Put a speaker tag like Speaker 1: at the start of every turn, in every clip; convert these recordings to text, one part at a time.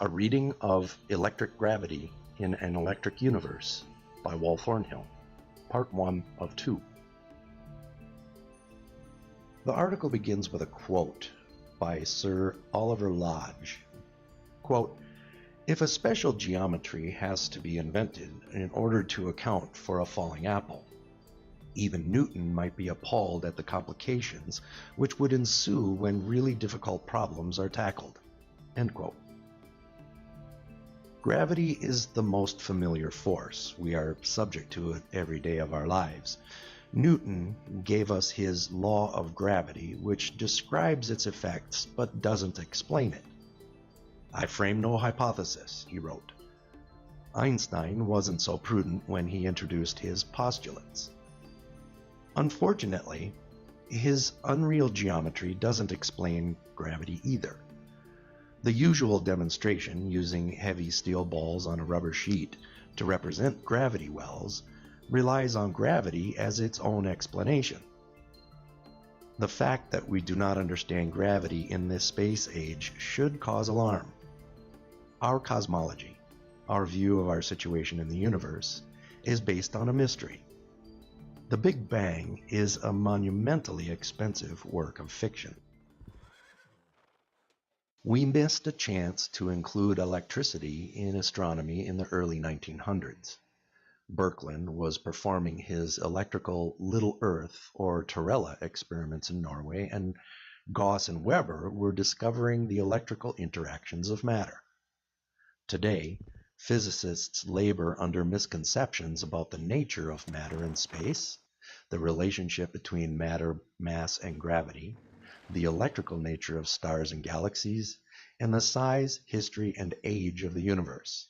Speaker 1: A reading of Electric Gravity in an Electric Universe by Wolf Thornhill, Part 1 of 2. The article begins with a quote by Sir Oliver Lodge. Quote, "If a special geometry has to be invented in order to account for a falling apple, even Newton might be appalled at the complications which would ensue when really difficult problems are tackled." End quote. Gravity is the most familiar force. We are subject to it every day of our lives. Newton gave us his law of gravity, which describes its effects but doesn't explain it. "I frame no hypothesis," he wrote. Einstein wasn't so prudent when he introduced his postulates. Unfortunately, his unreal geometry doesn't explain gravity either. The usual demonstration, using heavy steel balls on a rubber sheet to represent gravity wells, relies on gravity as its own explanation. The fact that we do not understand gravity in this space age should cause alarm. Our cosmology, our view of our situation in the universe, is based on a mystery. The Big Bang is a monumentally expensive work of fiction. We missed a chance to include electricity in astronomy in the early 1900s. Birkeland was performing his electrical Little Earth or Torella experiments in Norway, and Gauss and Weber were discovering the electrical interactions of matter. Today, physicists labor under misconceptions about the nature of matter and space, the relationship between matter, mass, and gravity, the electrical nature of stars and galaxies, and the size, history, and age of the universe.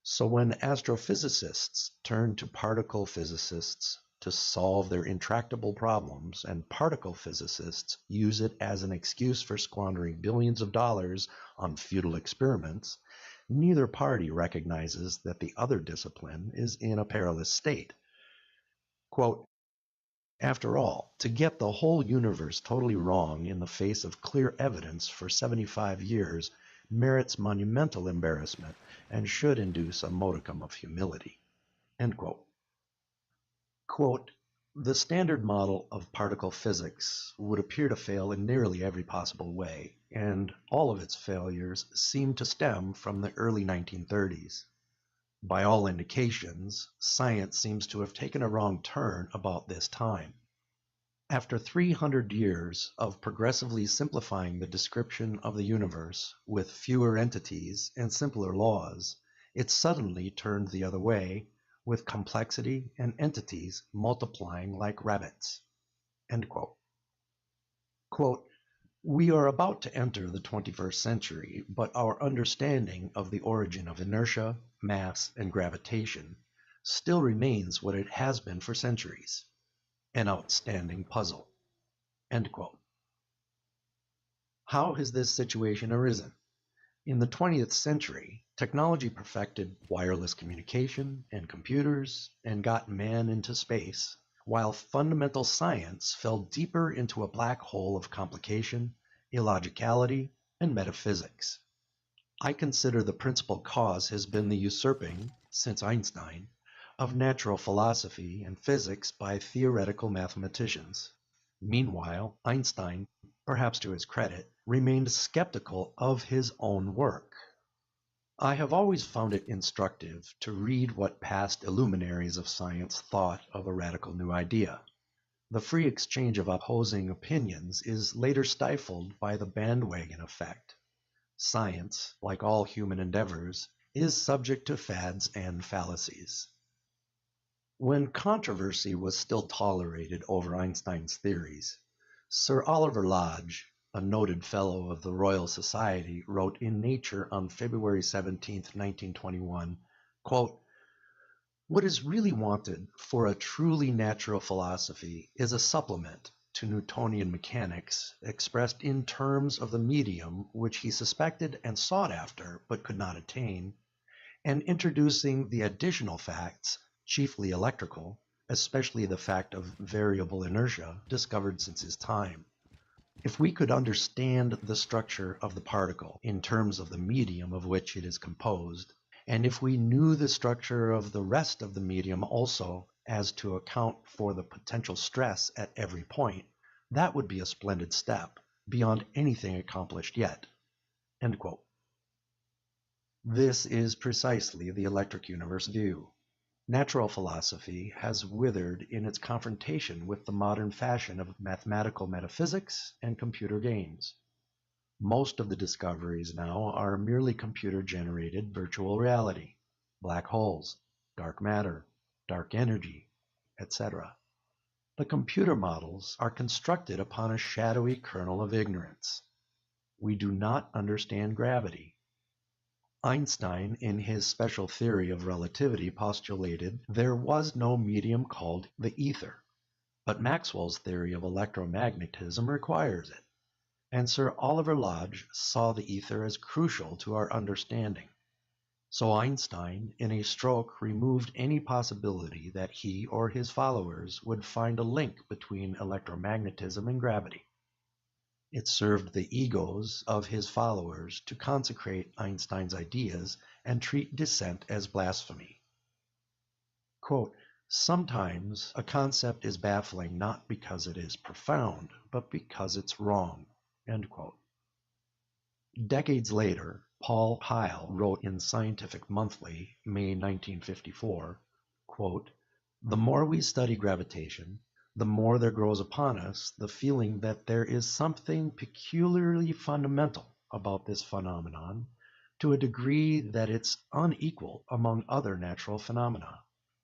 Speaker 1: So when astrophysicists turn to particle physicists to solve their intractable problems, and particle physicists use it as an excuse for squandering billions of dollars on futile experiments, neither party recognizes that the other discipline is in a perilous state. Quote, "After all, to get the whole universe totally wrong in the face of clear evidence for 75 years merits monumental embarrassment and should induce a modicum of humility." End quote. Quote, "The standard model of particle physics would appear to fail in nearly every possible way, and all of its failures seem to stem from the early 1930s. By all indications, science seems to have taken a wrong turn about this time. After 300 years of progressively simplifying the description of the universe with fewer entities and simpler laws, it suddenly turned the other way, with complexity and entities multiplying like rabbits." End quote. Quote, "We are about to enter the 21st century, but our understanding of the origin of inertia, mass, and gravitation still remains what it has been for centuries. An outstanding puzzle." End quote. How has this situation arisen? In the 20th century, technology perfected wireless communication and computers and got man into space, while fundamental science fell deeper into a black hole of complication, illogicality, and metaphysics. I consider the principal cause has been the usurping, since Einstein, of natural philosophy and physics by theoretical mathematicians. Meanwhile, Einstein, perhaps to his credit, remained skeptical of his own work. I have always found it instructive to read what past illuminaries of science thought of a radical new idea. The free exchange of opposing opinions is later stifled by the bandwagon effect. Science, like all human endeavors, is subject to fads and fallacies. When controversy was still tolerated over Einstein's theories, Sir Oliver Lodge, a noted Fellow of the Royal Society, wrote in Nature on February 17, 1921, quote, "What is really wanted for a truly natural philosophy is a supplement to Newtonian mechanics expressed in terms of the medium which he suspected and sought after but could not attain, and introducing the additional facts, chiefly electrical, especially the fact of variable inertia, discovered since his time. If we could understand the structure of the particle in terms of the medium of which it is composed, and if we knew the structure of the rest of the medium also as to account for the potential stress at every point, that would be a splendid step beyond anything accomplished yet. End quote. This is precisely the electric universe view. Natural philosophy has withered in its confrontation with the modern fashion of mathematical metaphysics and computer games. Most of the discoveries now are merely computer-generated virtual reality, black holes, dark matter, dark energy, etc. The computer models are constructed upon a shadowy kernel of ignorance. We do not understand gravity. Einstein, in his special theory of relativity, postulated there was no medium called the ether, but Maxwell's theory of electromagnetism requires it, and Sir Oliver Lodge saw the ether as crucial to our understanding. So Einstein, in a stroke, removed any possibility that he or his followers would find a link between electromagnetism and gravity. It served the egos of his followers to consecrate Einstein's ideas and treat dissent as blasphemy. Quote, "Sometimes a concept is baffling not because it is profound, but because it's wrong." End quote. Decades later, Paul Heil wrote in Scientific Monthly, May 1954, quote, "The more we study gravitation, the more there grows upon us the feeling that there is something peculiarly fundamental about this phenomenon to a degree that it's unequal among other natural phenomena.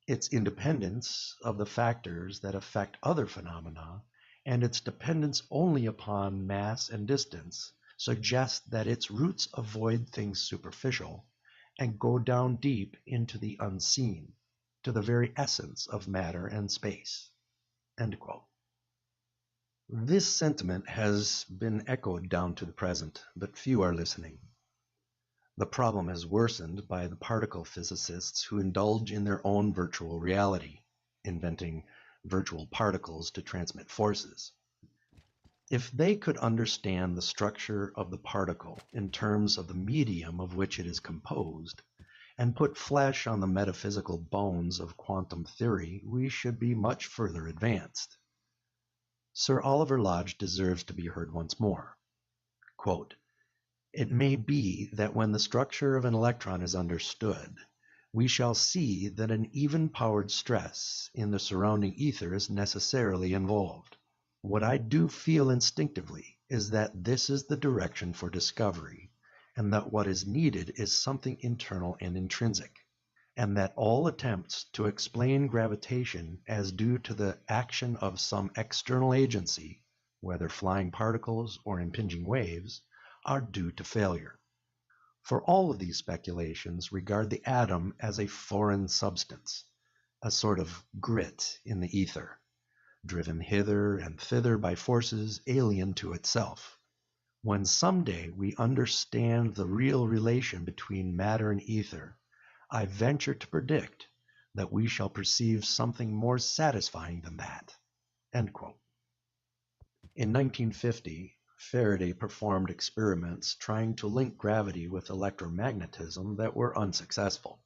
Speaker 1: Its independence of the factors that affect other phenomena and its dependence only upon mass and distance suggests that its roots avoid things superficial and go down deep into the unseen, to the very essence of matter and space." End quote. This sentiment has been echoed down to the present, but few are listening. The problem is worsened by the particle physicists who indulge in their own virtual reality, inventing virtual particles to transmit forces. If they could understand the structure of the particle in terms of the medium of which it is composed, and put flesh on the metaphysical bones of quantum theory, we should be much further advanced. Sir Oliver Lodge deserves to be heard once more. Quote, "It may be that when the structure of an electron is understood, we shall see that an even-powered stress in the surrounding ether is necessarily involved. What I do feel instinctively is that this is the direction for discovery, and that what is needed is something internal and intrinsic, and that all attempts to explain gravitation as due to the action of some external agency, whether flying particles or impinging waves, are due to failure. For all of these speculations regard the atom as a foreign substance, a sort of grit in the ether, driven hither and thither by forces alien to itself. When someday we understand the real relation between matter and ether, I venture to predict that we shall perceive something more satisfying than that." End quote. In 1950, Faraday performed experiments trying to link gravity with electromagnetism that were unsuccessful.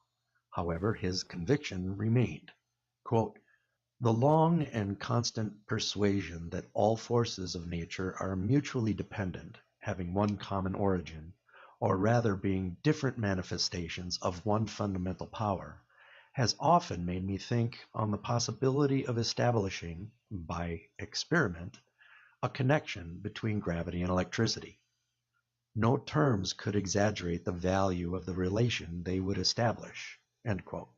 Speaker 1: However, his conviction remained. Quote, "The long and constant persuasion that all forces of nature are mutually dependent, having one common origin, or rather being different manifestations of one fundamental power, has often made me think on the possibility of establishing, by experiment, a connection between gravity and electricity. No terms could exaggerate the value of the relation they would establish." End quote.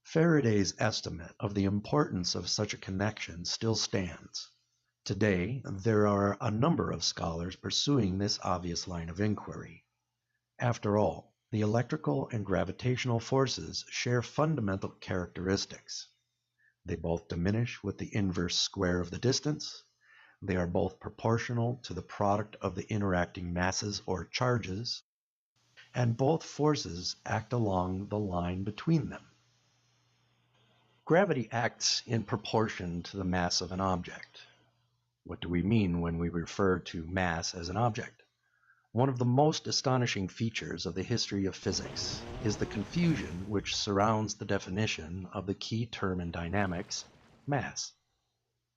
Speaker 1: Faraday's estimate of the importance of such a connection still stands. Today, there are a number of scholars pursuing this obvious line of inquiry. After all, the electrical and gravitational forces share fundamental characteristics. They both diminish with the inverse square of the distance. They are both proportional to the product of the interacting masses or charges, and both forces act along the line between them. Gravity acts in proportion to the mass of an object. What do we mean when we refer to mass as an object? One of the most astonishing features of the history of physics is the confusion which surrounds the definition of the key term in dynamics, mass.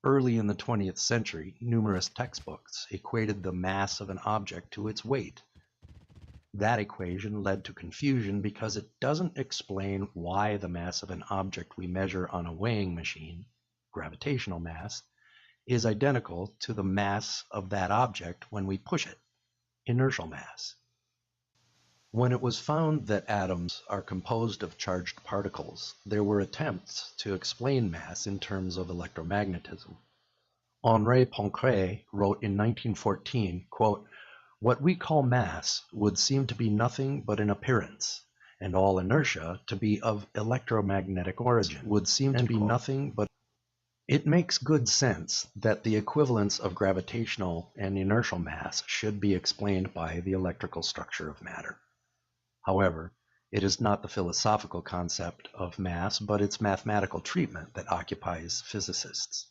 Speaker 1: Early in the 20th century, numerous textbooks equated the mass of an object to its weight. That equation led to confusion because it doesn't explain why the mass of an object we measure on a weighing machine, gravitational mass, is identical to the mass of that object when we push it, inertial mass. When it was found that atoms are composed of charged particles, there were attempts to explain mass in terms of electromagnetism. Henri Poincare wrote in 1914, quote, "What we call mass would seem to be nothing but an appearance, and all inertia to be of electromagnetic origin, would seem to be nothing but..." It makes good sense that the equivalence of gravitational and inertial mass should be explained by the electrical structure of matter. However, it is not the philosophical concept of mass, but its mathematical treatment that occupies physicists.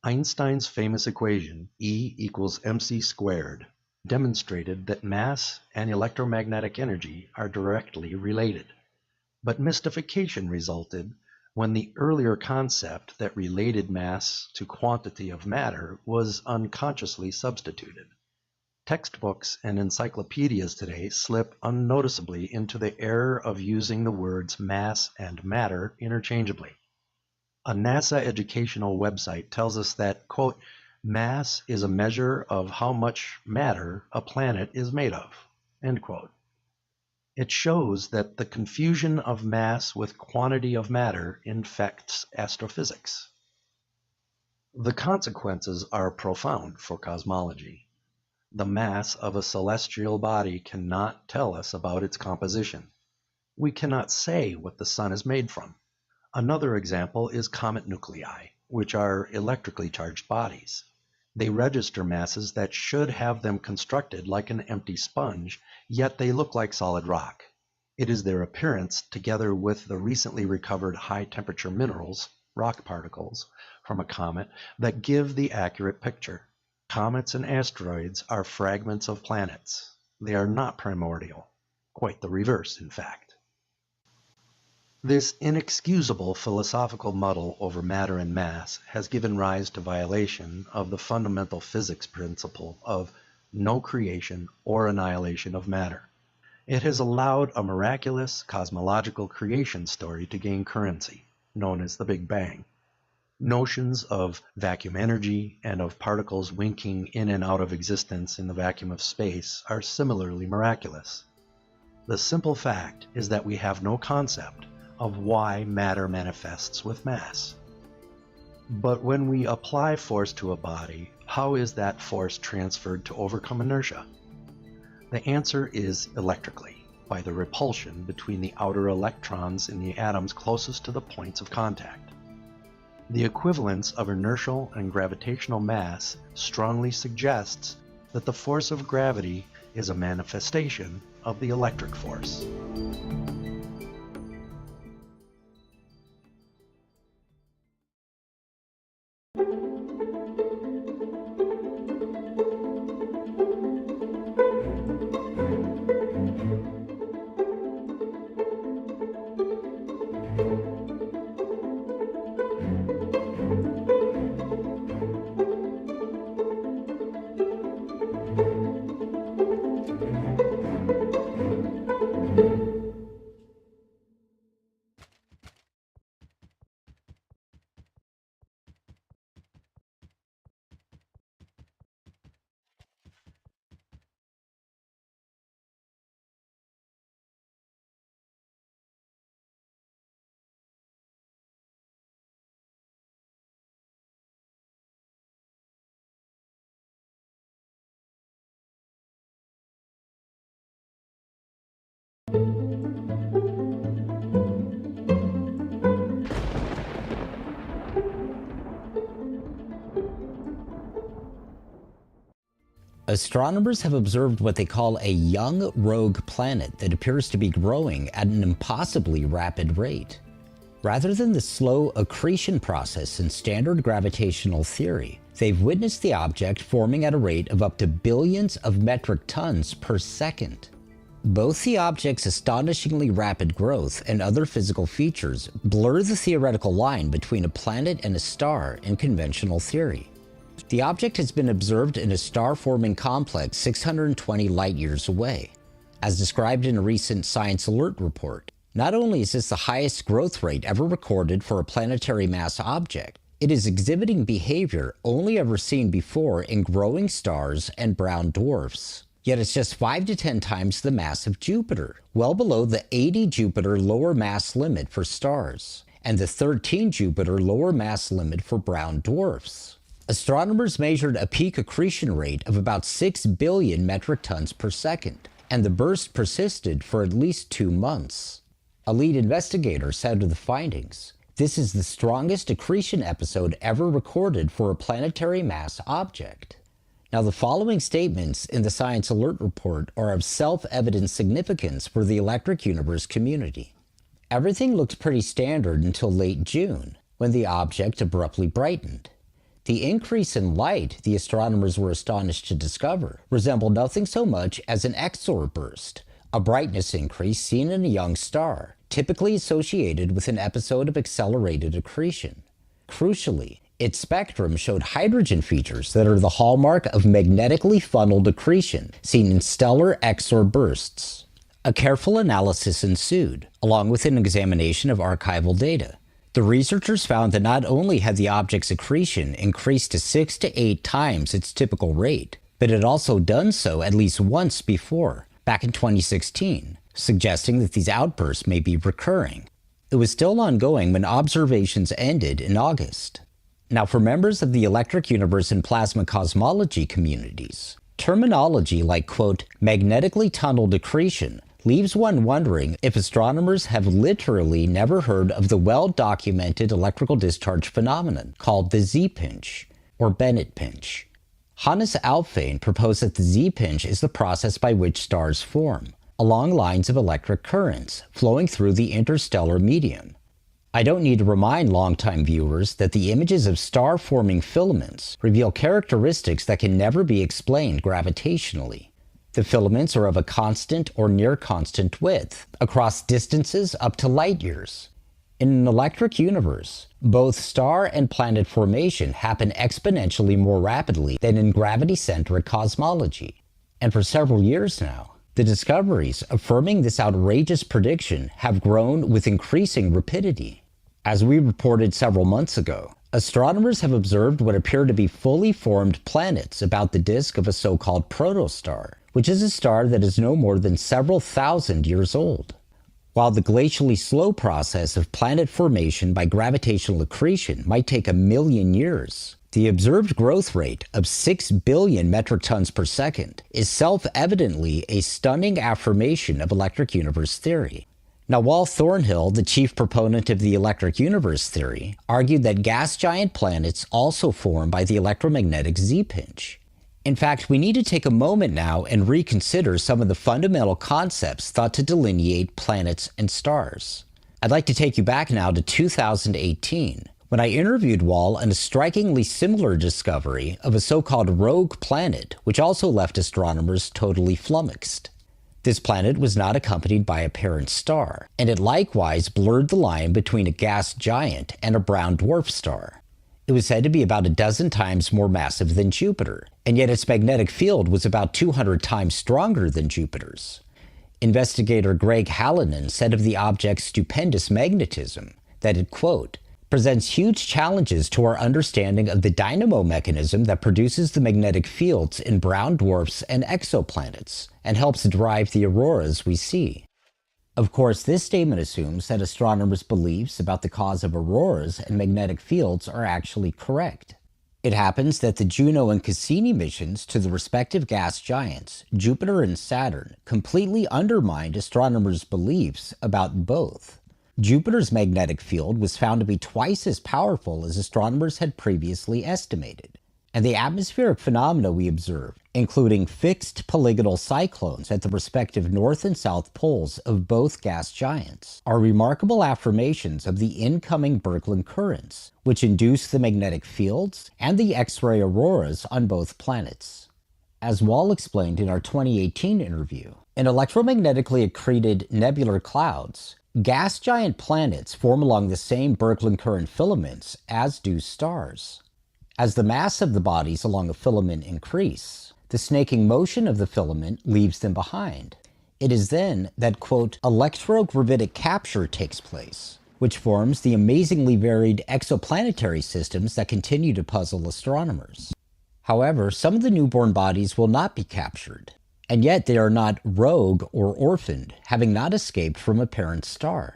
Speaker 1: Einstein's famous equation, E equals mc squared, demonstrated that mass and electromagnetic energy are directly related. But mystification resulted when the earlier concept that related mass to quantity of matter was unconsciously substituted. Textbooks and encyclopedias today slip unnoticeably into the error of using the words mass and matter interchangeably. A NASA educational website tells us that, quote, "mass is a measure of how much matter a planet is made of," end quote. It shows that the confusion of mass with quantity of matter infects astrophysics. The consequences are profound for cosmology. The mass of a celestial body cannot tell us about its composition. We cannot say what the sun is made from. Another example is comet nuclei, which are electrically charged bodies. They register masses that should have them constructed like an empty sponge, yet they look like solid rock. It is their appearance, together with the recently recovered high-temperature minerals, rock particles, from a comet, that give the accurate picture. Comets and asteroids are fragments of planets. They are not primordial. Quite the reverse, in fact. This inexcusable philosophical muddle over matter and mass has given rise to violation of the fundamental physics principle of no creation or annihilation of matter. It has allowed a miraculous cosmological creation story to gain currency, known as the Big Bang. Notions of vacuum energy and of particles winking in and out of existence in the vacuum of space are similarly miraculous. The simple fact is that we have no concept of why matter manifests with mass. But when we apply force to a body, how is that force transferred to overcome inertia? The answer is electrically, by the repulsion between the outer electrons in the atoms closest to the points of contact. The equivalence of inertial and gravitational mass strongly suggests that the force of gravity is a manifestation of the electric force.
Speaker 2: Astronomers have observed what they call a young rogue planet that appears to be growing at an impossibly rapid rate. Rather than the slow accretion process in standard gravitational theory, They've witnessed the object forming at a rate of up to billions of metric tons per second. Both the object's astonishingly rapid growth and other physical features blur the theoretical line between a planet and a star in conventional theory. The object has been observed in a star-forming complex 620 light-years away. As described in a recent Science Alert report, not only is this the highest growth rate ever recorded for a planetary mass object, it is exhibiting behavior only ever seen before in growing stars and brown dwarfs. Yet it's just 5 to 10 times the mass of Jupiter, well below the 80 Jupiter lower mass limit for stars, and the 13 Jupiter lower mass limit for brown dwarfs. Astronomers measured a peak accretion rate of about 6 billion metric tons per second, and the burst persisted for at least 2 months. A lead investigator said of the findings, "This is the strongest accretion episode ever recorded for a planetary mass object." Now, the following statements in the Science Alert report are of self-evident significance for the electric universe community. Everything looked pretty standard until late June, when the object abruptly brightened. The increase in light, the astronomers were astonished to discover, resembled nothing so much as an Exor burst, a brightness increase seen in a young star, typically associated with an episode of accelerated accretion. Crucially, its spectrum showed hydrogen features that are the hallmark of magnetically funneled accretion seen in stellar Exor bursts. A careful analysis ensued, along with an examination of archival data. The researchers found that not only had the object's accretion increased to 6 to 8 times its typical rate, but it had also done so at least once before, back in 2016, suggesting that these outbursts may be recurring. It was still ongoing when observations ended in August. Now, for members of the electric universe and plasma cosmology communities, terminology like, quote, magnetically tunneled accretion leaves one wondering if astronomers have literally never heard of the well-documented electrical discharge phenomenon called the Z-pinch, or Bennett pinch. Hannes Alfvén proposed that the Z-pinch is the process by which stars form, along lines of electric currents flowing through the interstellar medium. I don't need to remind longtime viewers that the images of star-forming filaments reveal characteristics that can never be explained gravitationally. The filaments are of a constant or near-constant width, across distances up to light years. In an electric universe, both star and planet formation happen exponentially more rapidly than in gravity-centric cosmology. And for several years now, the discoveries affirming this outrageous prediction have grown with increasing rapidity. As we reported several months ago, astronomers have observed what appear to be fully formed planets about the disk of a so-called protostar, which is a star that is no more than several thousand years old. While the glacially slow process of planet formation by gravitational accretion might take 1,000,000 years, the observed growth rate of 6 billion metric tons per second is self-evidently a stunning affirmation of electric universe theory. Now, Wal Thornhill, the chief proponent of the electric universe theory, argued that gas giant planets also form by the electromagnetic Z-pinch. In fact, we need to take a moment now and reconsider some of the fundamental concepts thought to delineate planets and stars. I'd like to take you back now to 2018, when I interviewed Wal on a strikingly similar discovery of a so-called rogue planet, which also left astronomers totally flummoxed. This planet was not accompanied by a parent star, and it likewise blurred the line between a gas giant and a brown dwarf star. It was said to be about 12 times more massive than Jupiter, and yet its magnetic field was about 200 times stronger than Jupiter's. Investigator Greg Hallinan said of the object's stupendous magnetism that it, quote, presents huge challenges to our understanding of the dynamo mechanism that produces the magnetic fields in brown dwarfs and exoplanets, and helps drive the auroras we see. Of course, this statement assumes that astronomers' beliefs about the cause of auroras and magnetic fields are actually correct. It happens that the Juno and Cassini missions to the respective gas giants, Jupiter and Saturn, completely undermined astronomers' beliefs about both. Jupiter's magnetic field was found to be twice as powerful as astronomers had previously estimated, and the atmospheric phenomena we observe, including fixed polygonal cyclones at the respective north and south poles of both gas giants, are remarkable affirmations of the incoming Birkeland currents, which induce the magnetic fields and the X-ray auroras on both planets. As Wall explained in our 2018 interview, in electromagnetically accreted nebular clouds, gas giant planets form along the same Birkeland current filaments as do stars. As the mass of the bodies along a filament increase, the snaking motion of the filament leaves them behind. It is then that, quote, electrogravitic capture takes place, which forms the amazingly varied exoplanetary systems that continue to puzzle astronomers. However, some of the newborn bodies will not be captured, and yet they are not rogue or orphaned, having not escaped from a parent star.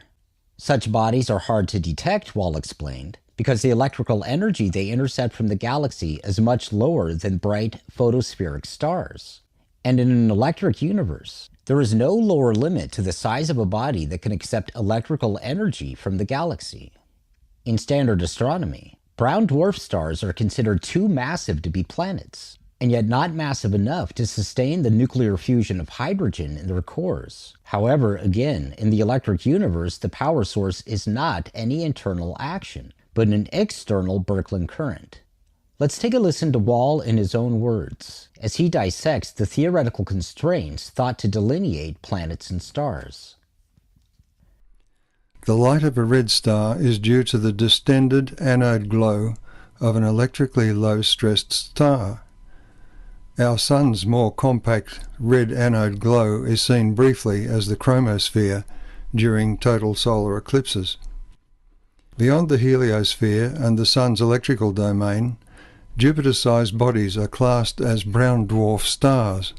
Speaker 2: Such bodies are hard to detect, Wall explained, because the electrical energy they intercept from the galaxy is much lower than bright photospheric stars. And in an electric universe, there is no lower limit to the size of a body that can accept electrical energy from the galaxy. In standard astronomy, brown dwarf stars are considered too massive to be planets, and yet not massive enough to sustain the nuclear fusion of hydrogen in their cores. However, again, in the electric universe, the power source is not any internal action, but an external Birkeland current. Let's take a listen to Wall in his own words, as he dissects the theoretical constraints thought to delineate planets and stars.
Speaker 3: The light of a red star is due to the distended anode glow of an electrically low-stressed star. Our Sun's more compact red anode glow is seen briefly as the chromosphere during total solar eclipses. Beyond the heliosphere and the Sun's electrical domain, Jupiter-sized bodies are classed as brown dwarf stars,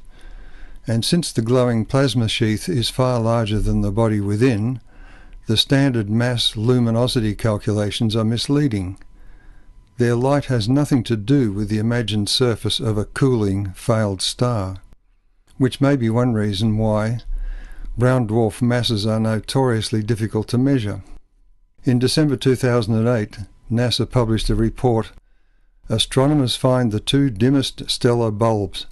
Speaker 3: and since the glowing plasma sheath is far larger than the body within, the standard mass luminosity calculations are misleading. Their light has nothing to do with the imagined surface of a cooling, failed star, which may be one reason why brown dwarf masses are notoriously difficult to measure. In December 2008, NASA published a report, Astronomers Find the Two Dimmest Stellar Bulbs,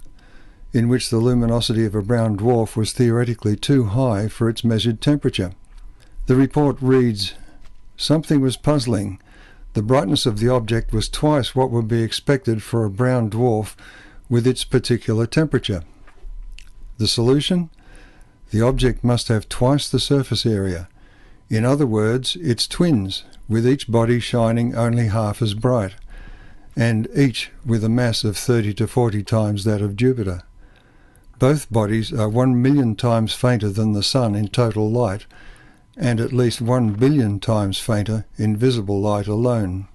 Speaker 3: in which the luminosity of a brown dwarf was theoretically too high for its measured temperature. The report reads, "Something was puzzling. The brightness of the object was twice what would be expected for a brown dwarf with its particular temperature. The solution? The object must have twice the surface area. In other words, its twins, with each body shining only half as bright, and each with a mass of 30 to 40 times that of Jupiter. Both bodies are 1 million times fainter than the Sun in total light, and at least 1 billion times fainter in visible light alone."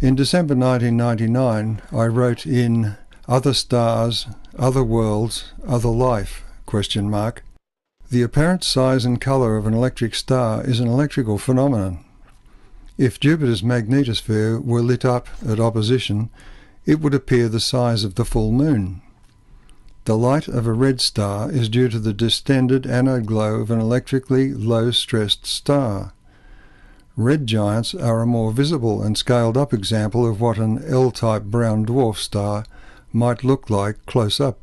Speaker 3: In December 1999, I wrote in Other Stars, Other Worlds, Other Life? The apparent size and colour of an electric star is an electrical phenomenon. If Jupiter's magnetosphere were lit up at opposition, it would appear the size of the full moon. The light of a red star is due to the distended anode glow of an electrically low-stressed star. Red giants are a more visible and scaled-up example of what an L-type brown dwarf star might look like close up.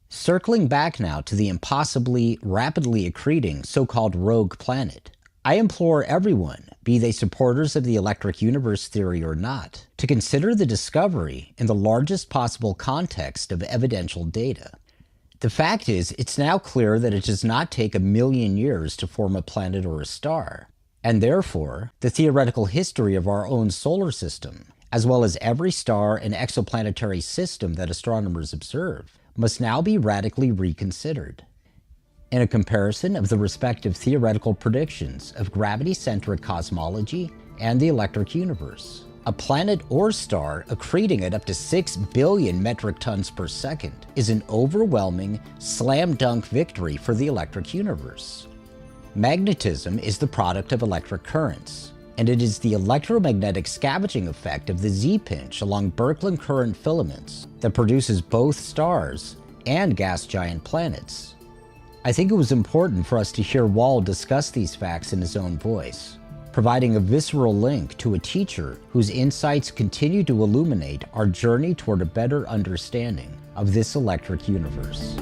Speaker 2: Circling back now to the impossibly rapidly accreting so-called rogue planet, I implore everyone, be they supporters of the electric universe theory or not, to consider the discovery in the largest possible context of evidential data. The fact is, it's now clear that it does not take 1 million years to form a planet or a star, and therefore, the theoretical history of our own solar system, as well as every star and exoplanetary system that astronomers observe, must now be radically reconsidered. In a comparison of the respective theoretical predictions of gravity-centric cosmology and the electric universe, a planet or star accreting at up to 6 billion metric tons per second is an overwhelming, slam-dunk victory for the electric universe. Magnetism is the product of electric currents, and it is the electromagnetic scavenging effect of the Z-pinch along Birkeland current filaments that produces both stars and gas giant planets. I think it was important for us to hear Wall discuss these facts in his own voice. providing a visceral link to a teacher whose insights continue to illuminate our journey toward a better understanding of this electric universe.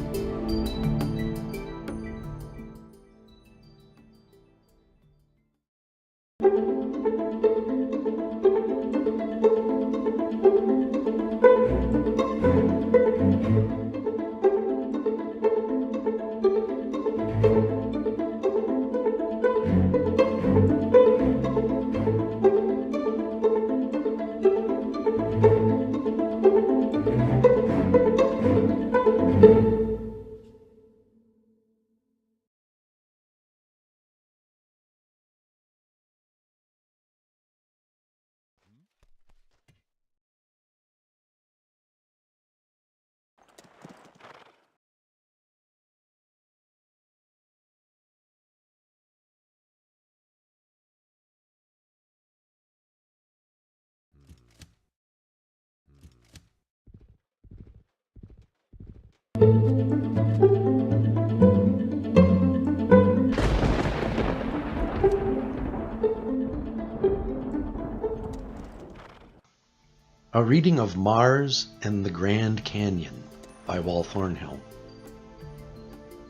Speaker 1: A reading of Mars and the Grand Canyon by Wal Thornhill.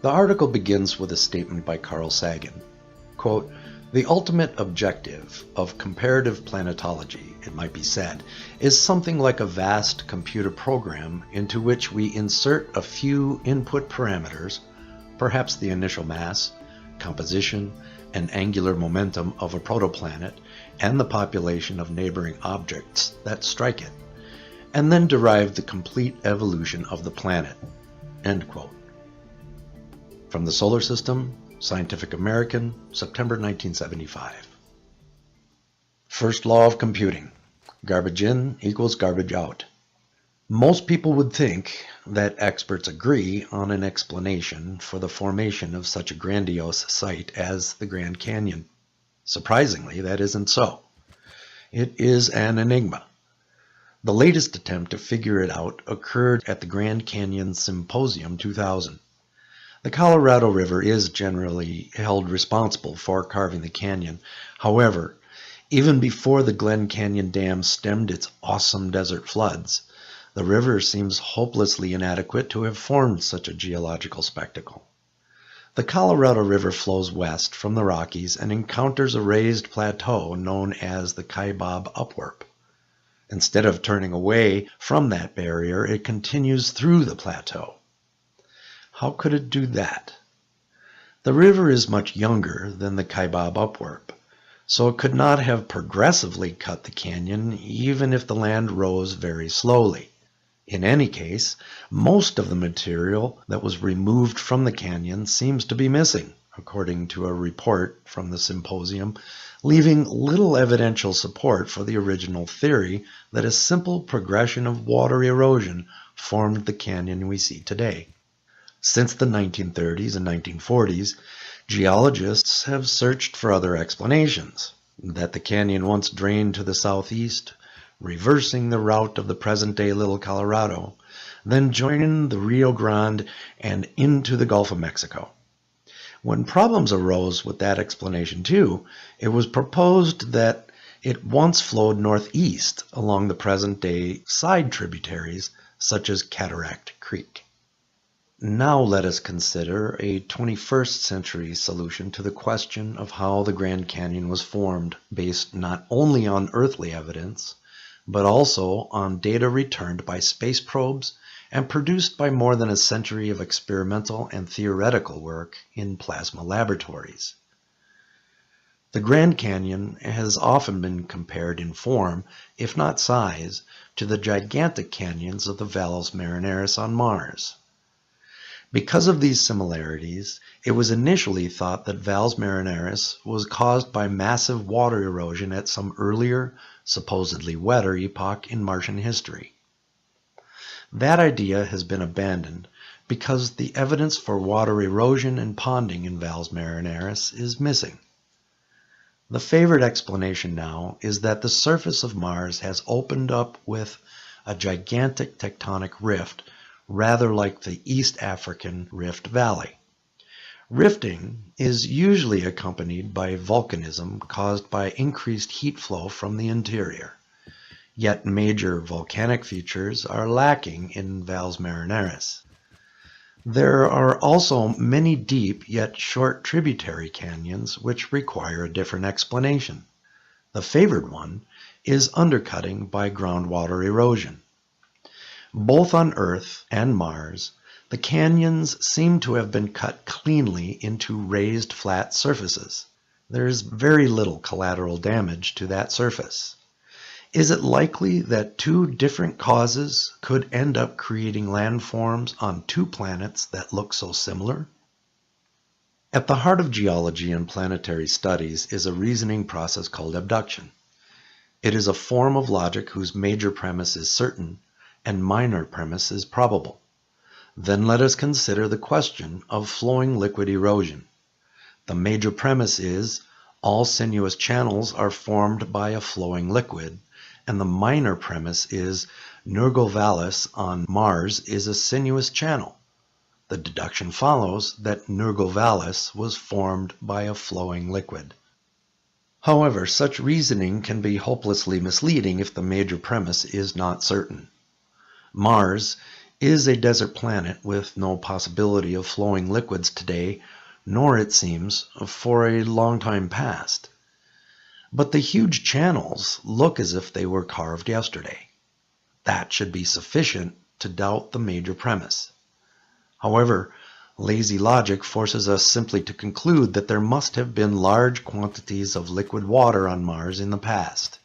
Speaker 1: The article begins with a statement by Carl Sagan. Quote, "The ultimate objective of comparative planetology, it might be said, is something like a vast computer program into which we insert a few input parameters, perhaps the initial mass, composition, and angular momentum of a protoplanet, and the population of neighboring objects that strike it, and then derive the complete evolution of the planet." End quote. From the Solar System, Scientific American, September 1975. First law of computing: garbage in equals garbage out. Most people would think that experts agree on an explanation for the formation of such a grandiose sight as the Grand Canyon. Surprisingly, that isn't so. It is an enigma. The latest attempt to figure it out occurred at the Grand Canyon Symposium 2000. The Colorado River is generally held responsible for carving the canyon. However, even before the Glen Canyon Dam stemmed its awesome desert floods, the river seems hopelessly inadequate to have formed such a geological spectacle. The Colorado River flows west from the Rockies and encounters a raised plateau known as the Kaibab Upwarp. Instead of turning away from that barrier, it continues through the plateau. How could it do that? The river is much younger than the Kaibab Upwarp, so it could not have progressively cut the canyon even if the land rose very slowly. In any case, most of the material that was removed from the canyon seems to be missing, according to a report from the symposium, leaving little evidential support for the original theory that a simple progression of water erosion formed the canyon we see today. Since the 1930s and 1940s, geologists have searched for other explanations: that the canyon once drained to the southeast, reversing the route of the present-day Little Colorado, then joining the Rio Grande and into the Gulf of Mexico. When problems arose with that explanation too, it was proposed that it once flowed northeast along the present-day side tributaries such as Cataract Creek. Now let us consider a 21st century solution to the question of how the Grand Canyon was formed, based not only on earthly evidence, but also on data returned by space probes and produced by more than a century of experimental and theoretical work in plasma laboratories. The Grand Canyon has often been compared in form, if not size, to the gigantic canyons of the Valles Marineris on Mars. Because of these similarities, it was initially thought that Valles Marineris was caused by massive water erosion at some earlier, supposedly wetter epoch in Martian history. That idea has been abandoned because the evidence for water erosion and ponding in Valles Marineris is missing. The favorite explanation now is that the surface of Mars has opened up with a gigantic tectonic rift, rather like the East African Rift Valley. Rifting is usually accompanied by volcanism caused by increased heat flow from the interior, yet major volcanic features are lacking in Valles Marineris. There are also many deep yet short tributary canyons which require a different explanation. The favored one is undercutting by groundwater erosion. Both on Earth and Mars, the canyons seem to have been cut cleanly into raised flat surfaces. There is very little collateral damage to that surface. Is it likely that two different causes could end up creating landforms on two planets that look so similar? At the heart of geology and planetary studies is a reasoning process called abduction. It is a form of logic whose major premise is certain and minor premise is probable. Then let us consider the question of flowing liquid erosion. The major premise is all sinuous channels are formed by a flowing liquid, and the minor premise is Nergal Vallis on Mars is a sinuous channel. The deduction follows that Nergal Vallis was formed by a flowing liquid. However, such reasoning can be hopelessly misleading if the major premise is not certain. Mars is a desert planet with no possibility of flowing liquids today, nor, it seems, for a long time past. But the huge channels look as if they were carved yesterday. That should be sufficient to doubt the major premise. However, lazy logic forces us simply to conclude that there must have been large quantities of liquid water on Mars in the past.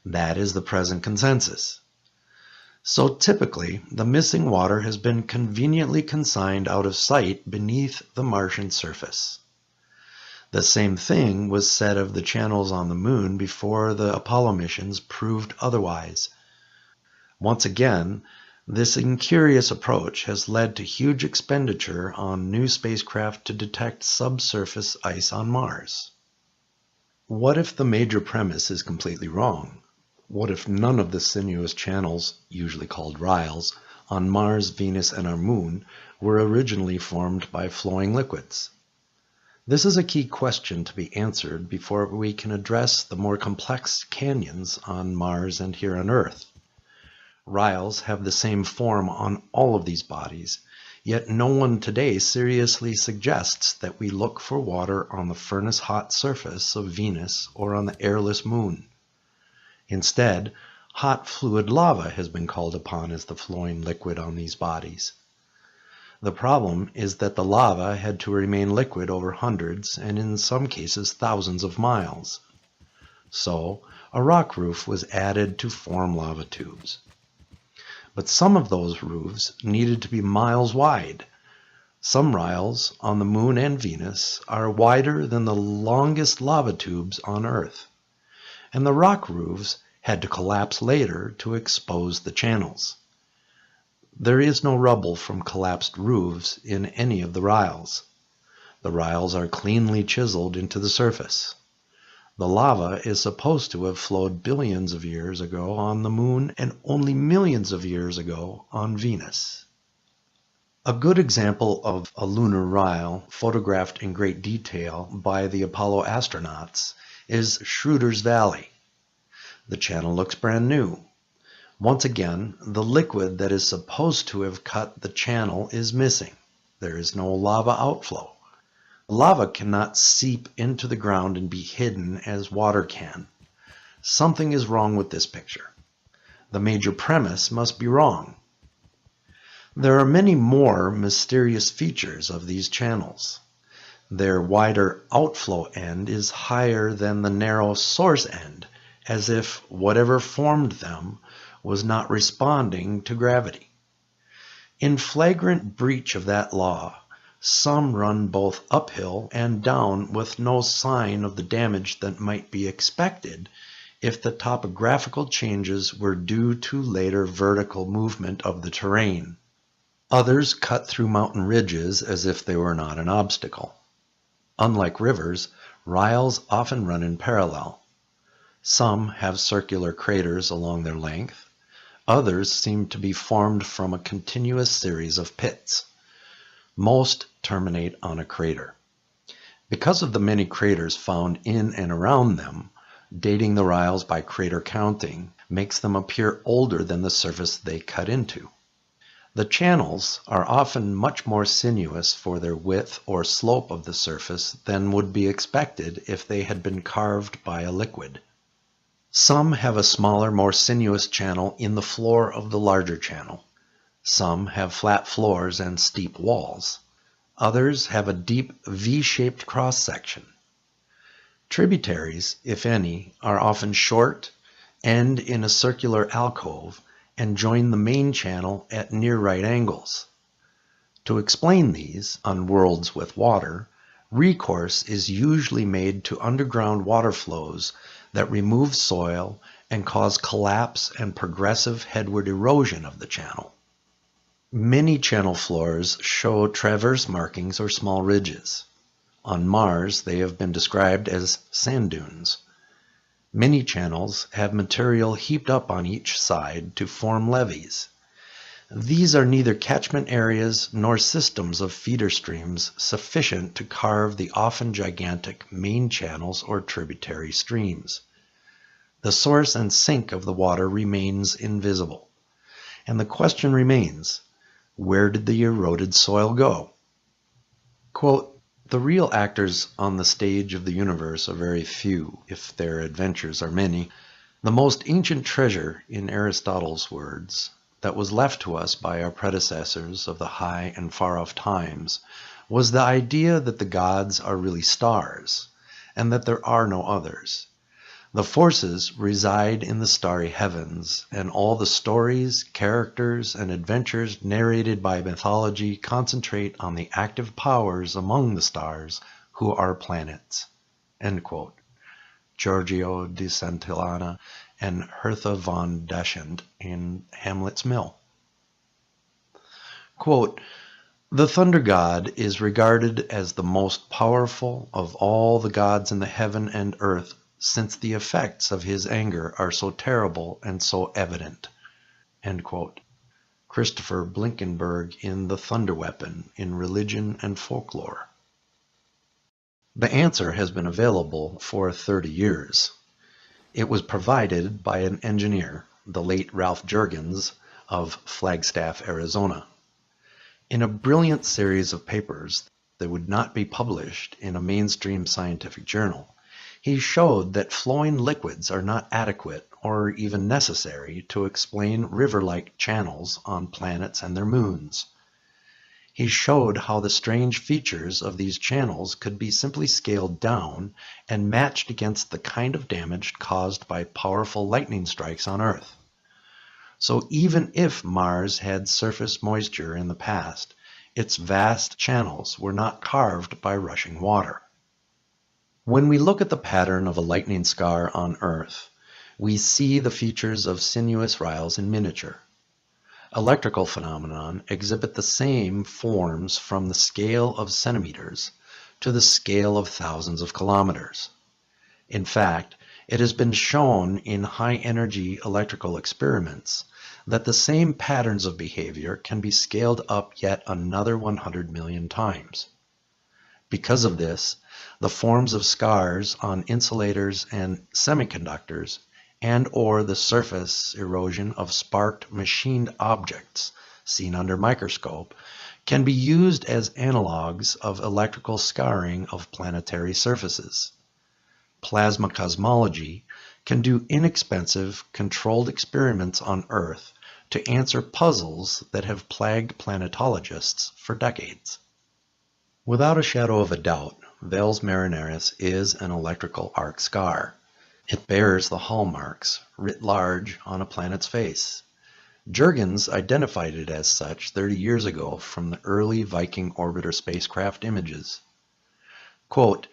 Speaker 1: That is the present consensus. So typically, the missing water has been conveniently consigned out of sight beneath the Martian surface. The same thing was said of the channels on the Moon before the Apollo missions proved otherwise. Once again, this incurious approach has led to huge expenditure on new spacecraft to detect subsurface ice on Mars. What if the major premise is completely wrong? What if none of the sinuous channels, usually called riles, on Mars, Venus, and our Moon were originally formed by flowing liquids? This is a key question to be answered before we can address the more complex canyons on Mars and here on Earth. Riles have the same form on all of these bodies, yet no one today seriously suggests that we look for water on the furnace-hot surface of Venus or on the airless Moon. Instead, hot fluid lava has been called upon as the flowing liquid on these bodies. The problem is that the lava had to remain liquid over hundreds and in some cases thousands of miles. So, a rock roof was added to form lava tubes. But some of those roofs needed to be miles wide. Some riles on the Moon and Venus are wider than the longest lava tubes on Earth, and the rock roofs had to collapse later to expose the channels. There is no rubble from collapsed roofs in any of the riles. The riles are cleanly chiseled into the surface. The lava is supposed to have flowed billions of years ago on the Moon and only millions of years ago on Venus. A good example of a lunar rile photographed in great detail by the Apollo astronauts is Schroeder's Valley. The channel looks brand new. Once again, the liquid that is supposed to have cut the channel is missing. There is no lava outflow. Lava cannot seep into the ground and be hidden as water can. Something is wrong with this picture. The major premise must be wrong. There are many more mysterious features of these channels. Their wider outflow end is higher than the narrow source end, as if whatever formed them was not responding to gravity. In flagrant breach of that law, some run both uphill and down with no sign of the damage that might be expected if the topographical changes were due to later vertical movement of the terrain. Others cut through mountain ridges as if they were not an obstacle. Unlike rivers, riles often run in parallel. Some have circular craters along their length. Others seem to be formed from a continuous series of pits. Most terminate on a crater. Because of the many craters found in and around them, dating the Riles by crater counting makes them appear older than the surface they cut into. The channels are often much more sinuous for their width or slope of the surface than would be expected if they had been carved by a liquid. Some have a smaller, more sinuous channel in the floor of the larger channel. Some have flat floors and steep walls. Others have a deep V-shaped cross-section. Tributaries, if any, are often short, end in a circular alcove, and join the main channel at near right angles. To explain these, on worlds with water, recourse is usually made to underground water flows that remove soil and cause collapse and progressive headward erosion of the channel. Many channel floors show traverse markings or small ridges. On Mars, they have been described as sand dunes. Many channels have material heaped up on each side to form levees. These are neither catchment areas nor systems of feeder streams sufficient to carve the often gigantic main channels or tributary streams. The source and sink of the water remains invisible. And the question remains, where did the eroded soil go? Quote, "The real actors on the stage of the universe are very few, if their adventures are many. The most ancient treasure, in Aristotle's words, that was left to us by our predecessors of the high and far-off times, was the idea that the gods are really stars, and that there are no others. The forces reside in the starry heavens, and all the stories, characters, and adventures narrated by mythology concentrate on the active powers among the stars who are planets." End quote. Giorgio de Santillana and Hertha von Deschent in Hamlet's Mill. Quote, "The thunder god is regarded as the most powerful of all the gods in the heaven and earth, since the effects of his anger are so terrible and so evident." End quote. Christopher Blinkenberg in The Thunder Weapon in Religion and Folklore. The answer has been available for 30 years. It was provided by an engineer, the late Ralph Jurgens of Flagstaff, Arizona. In a brilliant series of papers that would not be published in a mainstream scientific journal, he showed that flowing liquids are not adequate or even necessary to explain river-like channels on planets and their moons. He showed how the strange features of these channels could be simply scaled down and matched against the kind of damage caused by powerful lightning strikes on Earth. So even if Mars had surface moisture in the past, its vast channels were not carved by rushing water. When we look at the pattern of a lightning scar on Earth, we see the features of sinuous riles in miniature. Electrical phenomena exhibit the same forms from the scale of centimeters to the scale of thousands of kilometers. In fact, it has been shown in high-energy electrical experiments that the same patterns of behavior can be scaled up yet another 100 million times. Because of this, the forms of scars on insulators and semiconductors and/or the surface erosion of sparked machined objects seen under microscope can be used as analogs of electrical scarring of planetary surfaces. Plasma cosmology can do inexpensive, controlled experiments on Earth to answer puzzles that have plagued planetologists for decades. Without a shadow of a doubt, Valles Marineris is an electrical arc scar. It bears the hallmarks, writ large, on a planet's face. Jurgens identified it as such 30 years ago from the early Viking orbiter spacecraft images. Quote,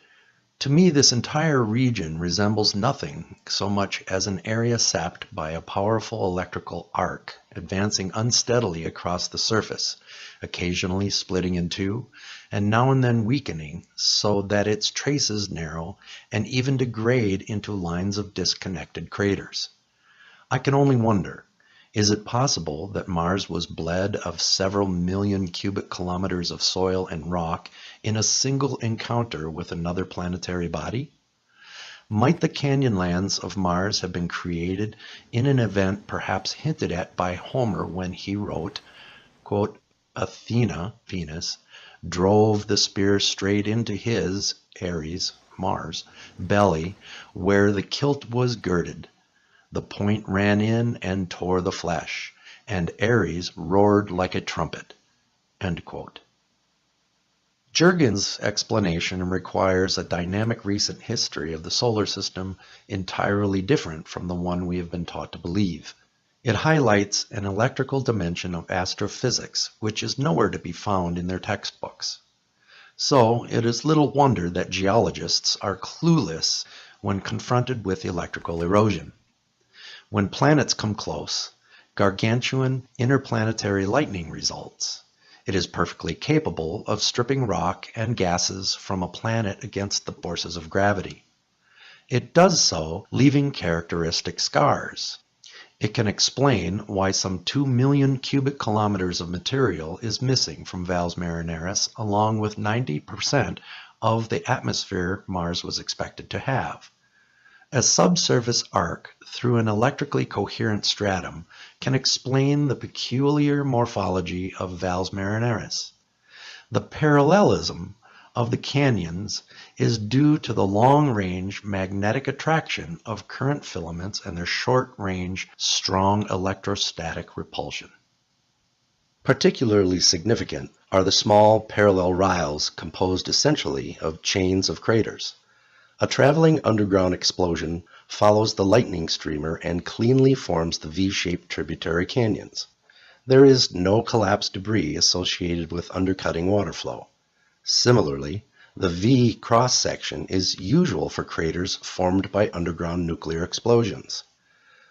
Speaker 1: "To me this entire region resembles nothing so much as an area sapped by a powerful electrical arc advancing unsteadily across the surface, occasionally splitting in two, and now and then weakening so that its traces narrow and even degrade into lines of disconnected craters. I can only wonder, Is it possible that Mars was bled of several million cubic kilometers of soil and rock in a single encounter with another planetary body? Might the canyonlands of Mars have been created in an event perhaps hinted at by Homer when he wrote, quote, Athena, Venus, drove the spear straight into his, Ares, Mars, belly, where the kilt was girded. The point ran in and tore the flesh, and Ares roared like a trumpet. End quote. Juergen's explanation requires a dynamic recent history of the solar system entirely different from the one we have been taught to believe. It highlights an electrical dimension of astrophysics which is nowhere to be found in their textbooks. So it is little wonder that geologists are clueless when confronted with electrical erosion. When planets come close, gargantuan interplanetary lightning results. It is perfectly capable of stripping rock and gases from a planet against the forces of gravity. It does so, leaving characteristic scars. It can explain why some 2 million cubic kilometers of material is missing from Valles Marineris, along with 90% of the atmosphere Mars was expected to have. A subsurface arc through an electrically coherent stratum can explain the peculiar morphology of Valles Marineris. The parallelism of the canyons is due to the long-range magnetic attraction of current filaments and their short-range, strong electrostatic repulsion. Particularly significant are the small parallel riles composed essentially of chains of craters. A traveling underground explosion follows the lightning streamer and cleanly forms the V-shaped tributary canyons. There is no collapsed debris associated with undercutting water flow. Similarly, the V cross-section is usual for craters formed by underground nuclear explosions.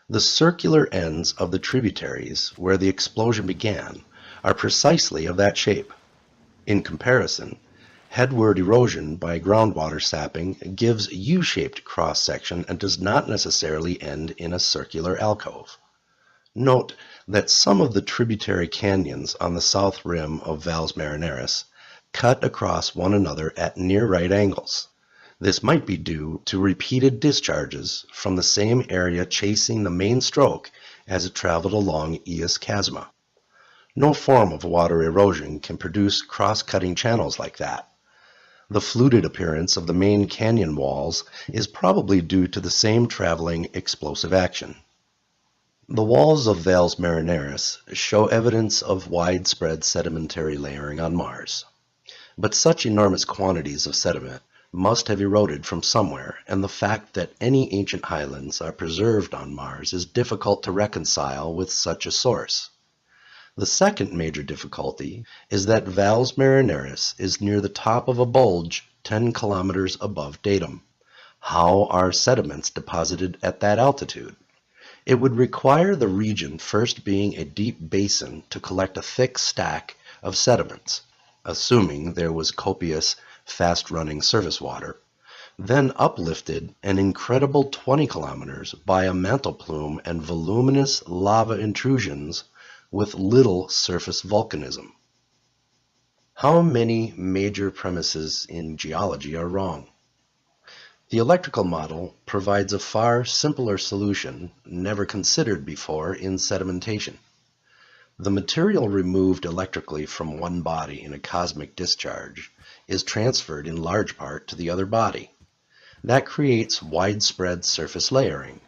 Speaker 1: The circular ends of the tributaries where the explosion began are precisely of that shape. In comparison, headward erosion by groundwater sapping gives U-shaped cross-section and does not necessarily end in a circular alcove. Note that some of the tributary canyons on the south rim of Valles Marineris cut across one another at near right angles. This might be due to repeated discharges from the same area chasing the main stroke as it traveled along Ius Chasma. No form of water erosion can produce cross-cutting channels like that. The fluted appearance of the main canyon walls is probably due to the same traveling explosive action. The walls of Valles Marineris show evidence of widespread sedimentary layering on Mars. But such enormous quantities of sediment must have eroded from somewhere, and the fact that any ancient highlands are preserved on Mars is difficult to reconcile with such a source. The second major difficulty is that Valles Marineris is near the top of a bulge 10 kilometers above datum. How are sediments deposited at that altitude? It would require the region first being a deep basin to collect a thick stack of sediments, assuming there was copious, fast-running surface water, then uplifted an incredible 20 kilometers by a mantle plume and voluminous lava intrusions with little surface volcanism. How many major premises in geology are wrong? The electrical model provides a far simpler solution never considered before in sedimentation. The material removed electrically from one body in a cosmic discharge is transferred in large part to the other body. That creates widespread surface layering.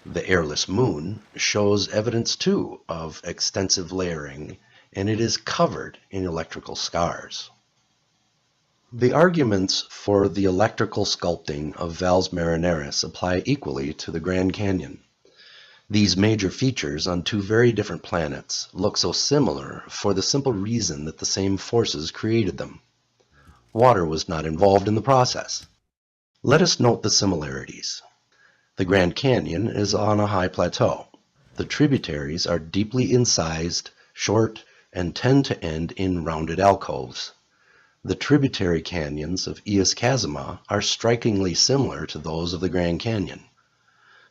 Speaker 1: The airless moon shows evidence too of extensive layering, and it is covered in electrical scars. The arguments for the electrical sculpting of Valles Marineris apply equally to the Grand Canyon. These major features on two very different planets look so similar for the simple reason that the same forces created them. Water was not involved in the process. Let us note the similarities. The Grand Canyon is on a high plateau. The tributaries are deeply incised, short, and tend to end in rounded alcoves. The tributary canyons of Ius Chasma are strikingly similar to those of the Grand Canyon.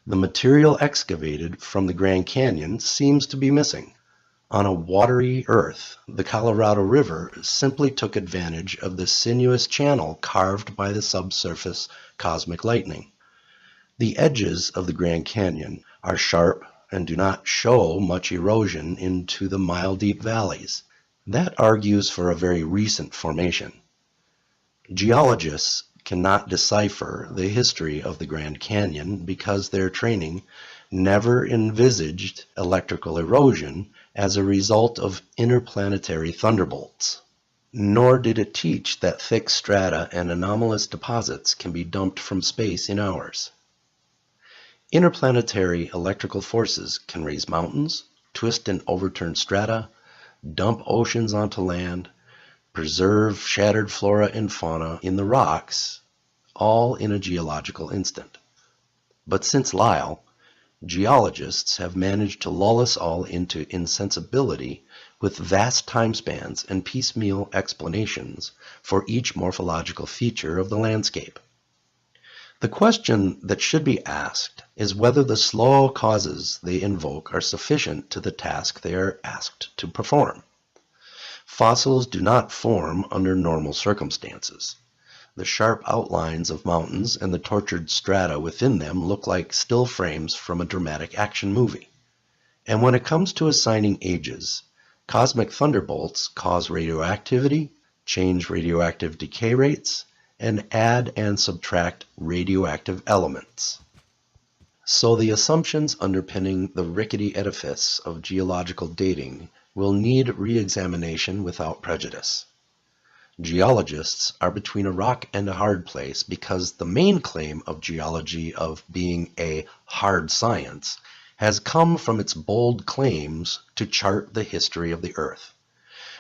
Speaker 1: The material excavated from the Grand Canyon seems to be missing. On a watery Earth, the Colorado River simply took advantage of the sinuous channel carved by the subsurface cosmic lightning. The edges of the Grand Canyon are sharp and do not show much erosion into the mile-deep valleys. That argues for a very recent formation. Geologists cannot decipher the history of the Grand Canyon because their training never envisaged electrical erosion as a result of interplanetary thunderbolts. Nor did it teach that thick strata and anomalous deposits can be dumped from space in hours. Interplanetary electrical forces can raise mountains, twist and overturn strata, dump oceans onto land, preserve shattered flora and fauna in the rocks, all in a geological instant. But since Lisle, geologists have managed to lull us all into insensibility with vast time spans and piecemeal explanations for each morphological feature of the landscape. The question that should be asked is whether the slow causes they invoke are sufficient to the task they are asked to perform. Fossils do not form under normal circumstances. The sharp outlines of mountains and the tortured strata within them look like still frames from a dramatic action movie. And when it comes to assigning ages, cosmic thunderbolts cause radioactivity, change radioactive decay rates, and add and subtract radioactive elements. So the assumptions underpinning the rickety edifice of geological dating will need re-examination without prejudice. Geologists are between a rock and a hard place because the main claim of geology of being a hard science has come from its bold claims to chart the history of the Earth.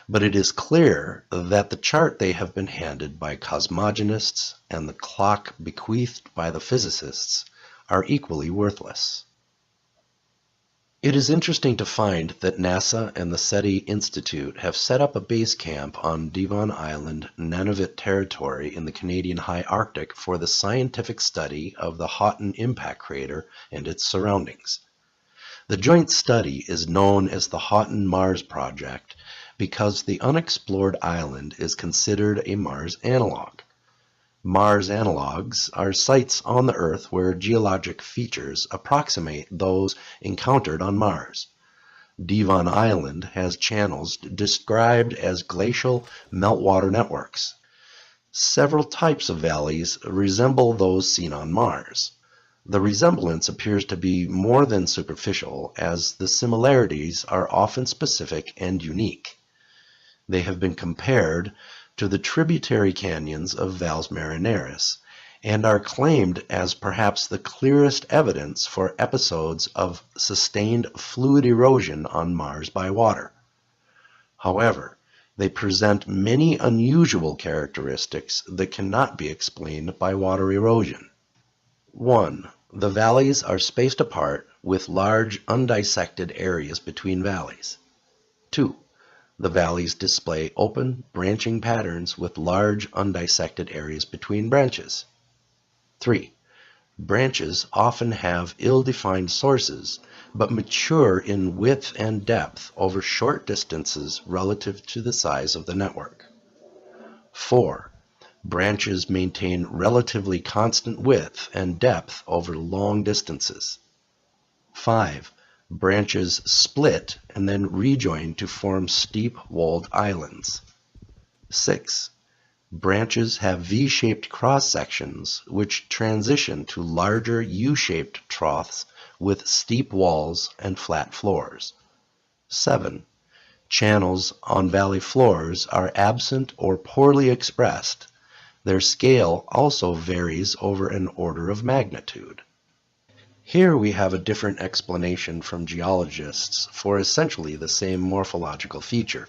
Speaker 1: But it is clear that the chart they have been handed by cosmogonists and the clock bequeathed by the physicists are equally worthless. It is interesting to find that NASA and the SETI Institute have set up a base camp on Devon Island, Nunavut Territory in the Canadian High Arctic for the scientific study of the Houghton Impact Crater and its surroundings. The joint study is known as the Houghton Mars Project because the unexplored island is considered a Mars analog. Mars analogs are sites on the Earth where geologic features approximate those encountered on Mars. Devon Island has channels described as glacial meltwater networks. Several types of valleys resemble those seen on Mars. The resemblance appears to be more than superficial, as the similarities are often specific and unique. They have been compared to the tributary canyons of Valles Marineris, and are claimed as perhaps the clearest evidence for episodes of sustained fluid erosion on Mars by water. However, they present many unusual characteristics that cannot be explained by water erosion. 1. The valleys are spaced apart with large undissected areas between valleys. 2. The valleys display open, branching patterns with large undissected areas between branches. 3. Branches often have ill-defined sources, but mature in width and depth over short distances relative to the size of the network. 4. Branches maintain relatively constant width and depth over long distances. 5. Branches split and then rejoin to form steep walled islands. 6. Branches have V-shaped cross-sections which transition to larger U-shaped troughs with steep walls and flat floors. 7. Channels on valley floors are absent or poorly expressed. Their scale also varies over an order of magnitude. Here we have a different explanation from geologists for essentially the same morphological feature.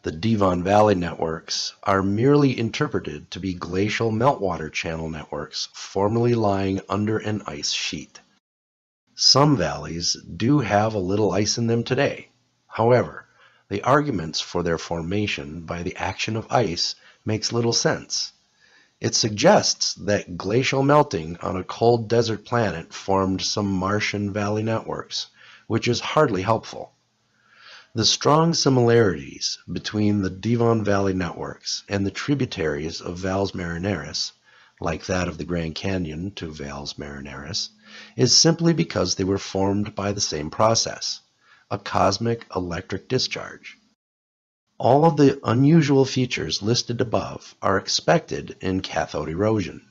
Speaker 1: The Devon Valley networks are merely interpreted to be glacial meltwater channel networks formerly lying under an ice sheet. Some valleys do have a little ice in them today. However, the arguments for their formation by the action of ice makes little sense. It suggests that glacial melting on a cold desert planet formed some Martian valley networks, which is hardly helpful. The strong similarities between the Devon Valley networks and the tributaries of Valles Marineris, like that of the Grand Canyon to Valles Marineris, is simply because they were formed by the same process, a cosmic electric discharge. All of the unusual features listed above are expected in cathode erosion.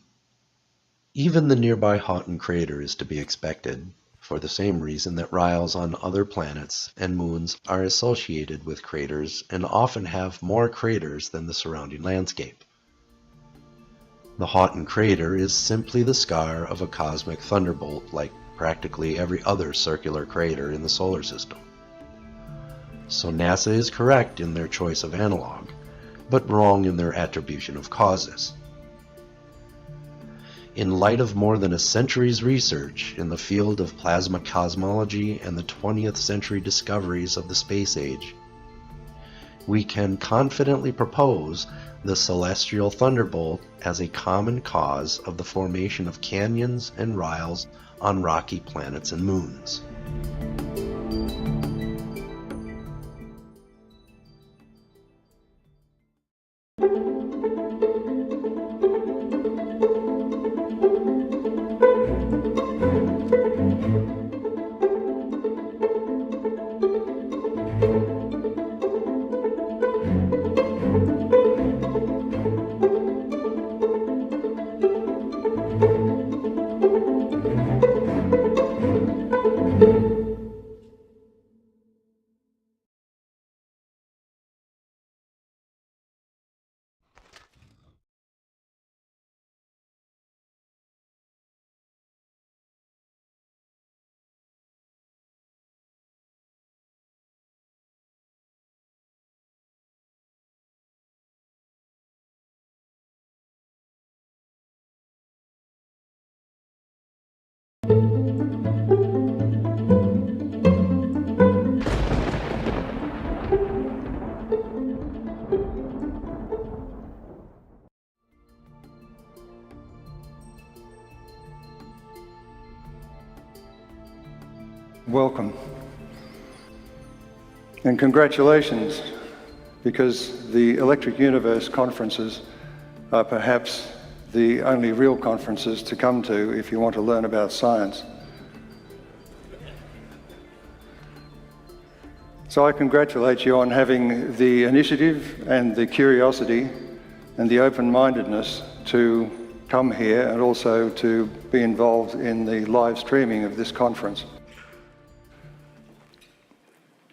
Speaker 1: Even the nearby Houghton crater is to be expected, for the same reason that Ryles on other planets and moons are associated with craters and often have more craters than the surrounding landscape. The Houghton crater is simply the scar of a cosmic thunderbolt like practically every other circular crater in the solar system. So NASA is correct in their choice of analog, but wrong in their attribution of causes. In light of more than a century's research in the field of plasma cosmology and the 20th century discoveries of the space age, we can confidently propose the celestial thunderbolt as a common cause of the formation of canyons and riles on rocky planets and moons.
Speaker 3: Welcome. And congratulations, because the Electric Universe conferences are perhaps the only real conferences to come to if you want to learn about science. So I congratulate you on having the initiative and the curiosity and the open-mindedness to come here and also to be involved in the live streaming of this conference.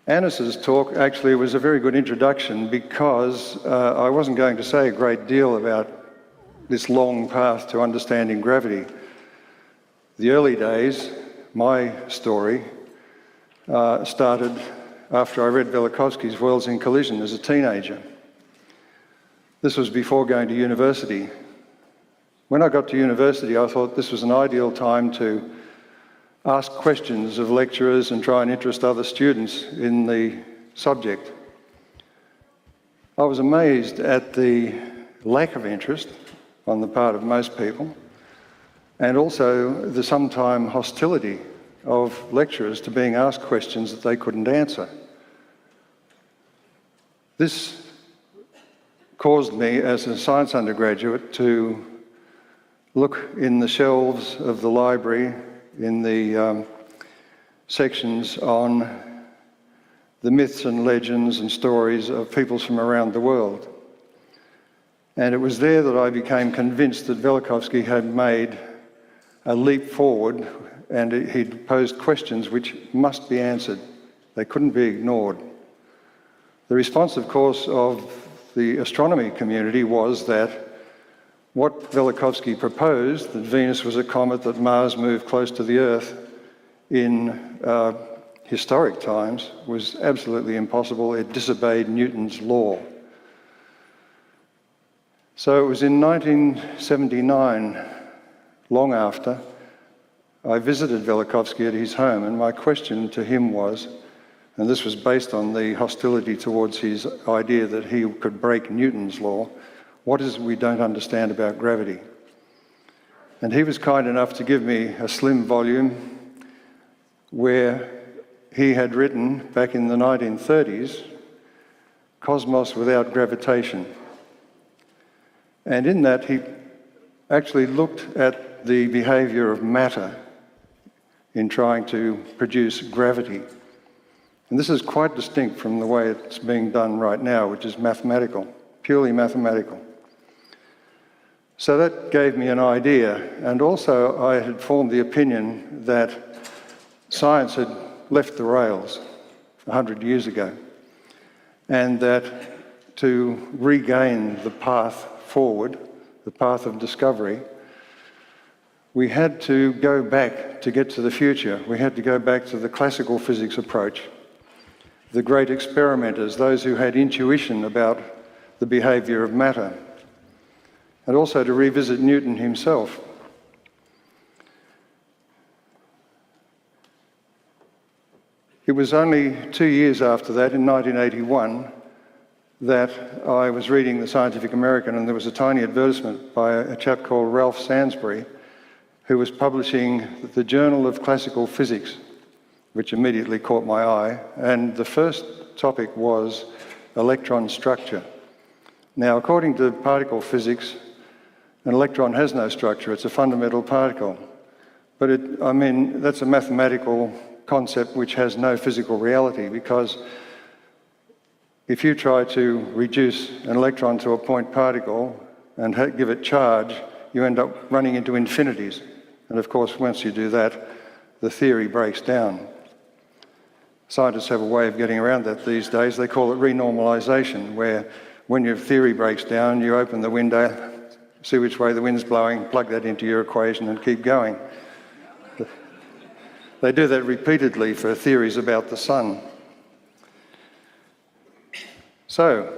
Speaker 3: Annis's talk actually was a very good introduction because I wasn't going to say a great deal about this long path to understanding gravity. The early days, my story, started after I read Velikovsky's Worlds in Collision as a teenager. This was before going to university. When I got to university, I thought this was an ideal time to ask questions of lecturers and try and interest other students in the subject. I was amazed at the lack of interest on the part of most people, and also the sometime hostility of lecturers to being asked questions that they couldn't answer. This caused me, as a science undergraduate, to look in the shelves of the library in the sections on the myths and legends and stories of peoples from around the world. And it was there that I became convinced that Velikovsky had made a leap forward, and he'd posed questions which must be answered. They couldn't be ignored. The response, of course, of the astronomy community was that what Velikovsky proposed, that Venus was a comet, that Mars moved close to the Earth in historic times, was absolutely impossible. It disobeyed Newton's law. So it was in 1979, long after, I visited Velikovsky at his home, and my question to him was, and this was based on the hostility towards his idea that he could break Newton's law, what is it we don't understand about gravity? And he was kind enough to give me a slim volume where he had written, back in the 1930s, Cosmos Without Gravitation. And in that, he actually looked at the behaviour of matter in trying to produce gravity. And this is quite distinct from the way it's being done right now, which is mathematical, purely mathematical. So that gave me an idea, and also I had formed the opinion that science had left the rails 100 years ago, and that to regain the path forward, the path of discovery, we had to go back to get to the future. We had to go back to the classical physics approach, the great experimenters, those who had intuition about the behaviour of matter, and also to revisit Newton himself. It was only 2 years after that, in 1981, that I was reading the Scientific American, and there was a tiny advertisement by a chap called Ralph Sansbury, who was publishing the Journal of Classical Physics, which immediately caught my eye, and the first topic was electron structure. Now, according to particle physics, an electron has no structure, it's a fundamental particle. But that's a mathematical concept which has no physical reality, because if you try to reduce an electron to a point particle and give it charge, you end up running into infinities. And of course, once you do that, the theory breaks down. Scientists have a way of getting around that these days. They call it renormalization, where when your theory breaks down, you open the window, see which way the wind's blowing, plug that into your equation and keep going. They do that repeatedly for theories about the sun. So,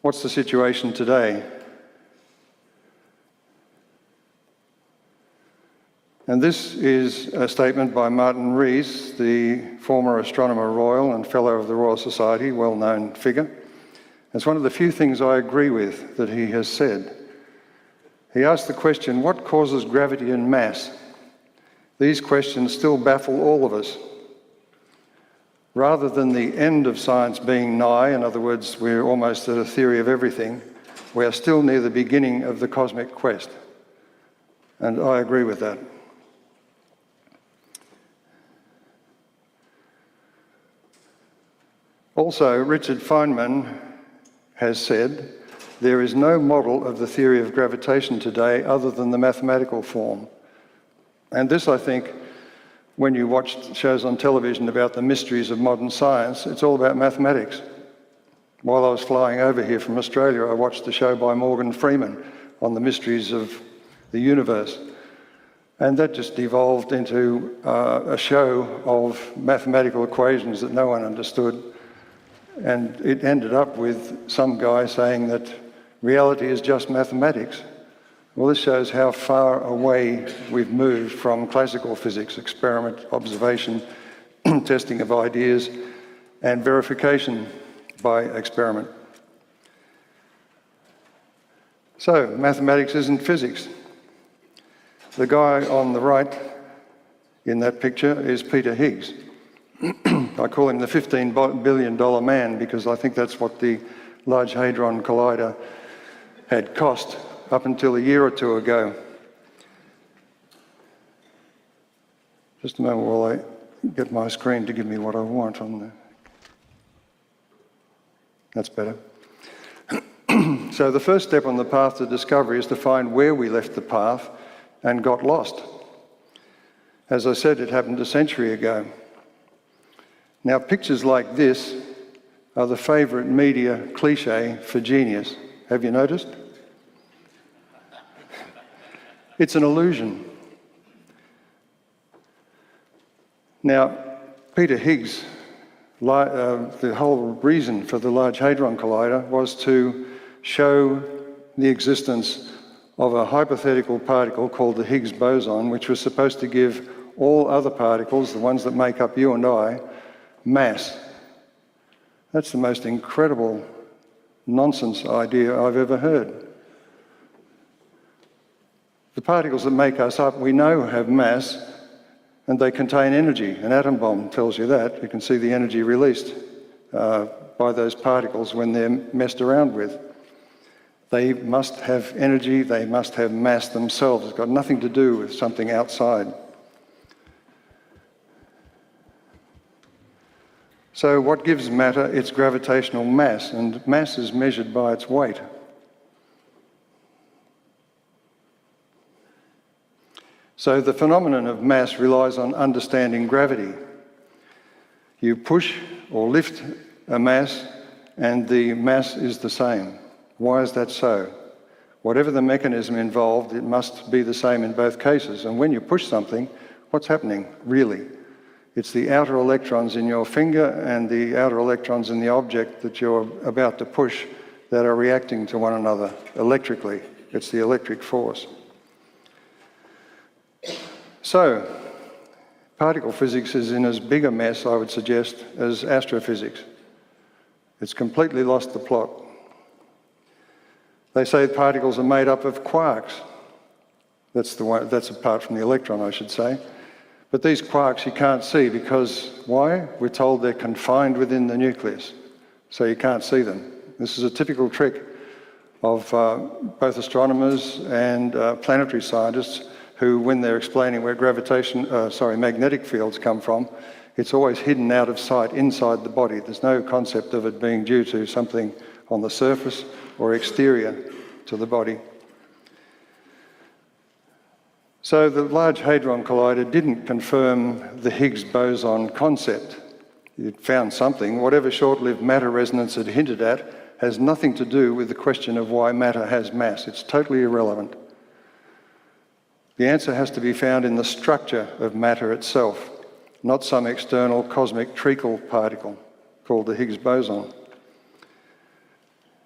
Speaker 3: what's the situation today? And this is a statement by Martin Rees, the former Astronomer Royal and Fellow of the Royal Society, well-known figure. It's one of the few things I agree with that he has said. He asked the question, what causes gravity and mass? These questions still baffle all of us. Rather than the end of science being nigh, in other words, we're almost at a theory of everything, we are still near the beginning of the cosmic quest. And I agree with that. Also, Richard Feynman has said, there is no model of the theory of gravitation today other than the mathematical form. And this, I think, when you watch shows on television about the mysteries of modern science, it's all about mathematics. While I was flying over here from Australia, I watched a show by Morgan Freeman on the mysteries of the universe. And that just devolved into a show of mathematical equations that no one understood. And it ended up with some guy saying that reality is just mathematics. Well, this shows how far away we've moved from classical physics, experiment, observation, testing of ideas, and verification by experiment. So, mathematics isn't physics. The guy on the right in that picture is Peter Higgs. I call him the $15 billion man because I think that's what the Large Hadron Collider had cost up until a year or two ago. Just a moment while I get my screen to give me what I want on there. That's better. So the first step on the path to discovery is to find where we left the path and got lost. As I said, it happened a century ago. Now, pictures like this are the favourite media cliche for genius. Have you noticed? It's an illusion. Now, Peter Higgs, the whole reason for the Large Hadron Collider was to show the existence of a hypothetical particle called the Higgs boson, which was supposed to give all other particles, the ones that make up you and I, mass. That's the most incredible nonsense idea I've ever heard. The particles that make us up, we know have mass, and they contain energy. An atom bomb tells you that. You can see the energy released by those particles when they're messed around with. They must have energy, they must have mass themselves. It's got nothing to do with something outside. So what gives matter its gravitational mass? And mass is measured by its weight. So the phenomenon of mass relies on understanding gravity. You push or lift a mass and the mass is the same. Why is that so? Whatever the mechanism involved, it must be the same in both cases. And when you push something, what's happening, really? It's the outer electrons in your finger and the outer electrons in the object that you're about to push that are reacting to one another electrically. It's the electric force. So, particle physics is in as big a mess, I would suggest, as astrophysics. It's completely lost the plot. They say particles are made up of quarks. That's apart from the electron, I should say. But these quarks you can't see because, why? We're told they're confined within the nucleus, so you can't see them. This is a typical trick of both astronomers and planetary scientists who, when they're explaining where magnetic fields come from, it's always hidden out of sight inside the body. There's no concept of it being due to something on the surface or exterior to the body. So the Large Hadron Collider didn't confirm the Higgs boson concept. It found something. Whatever short-lived matter resonance it hinted at has nothing to do with the question of why matter has mass. It's totally irrelevant. The answer has to be found in the structure of matter itself, not some external cosmic treacle particle called the Higgs boson.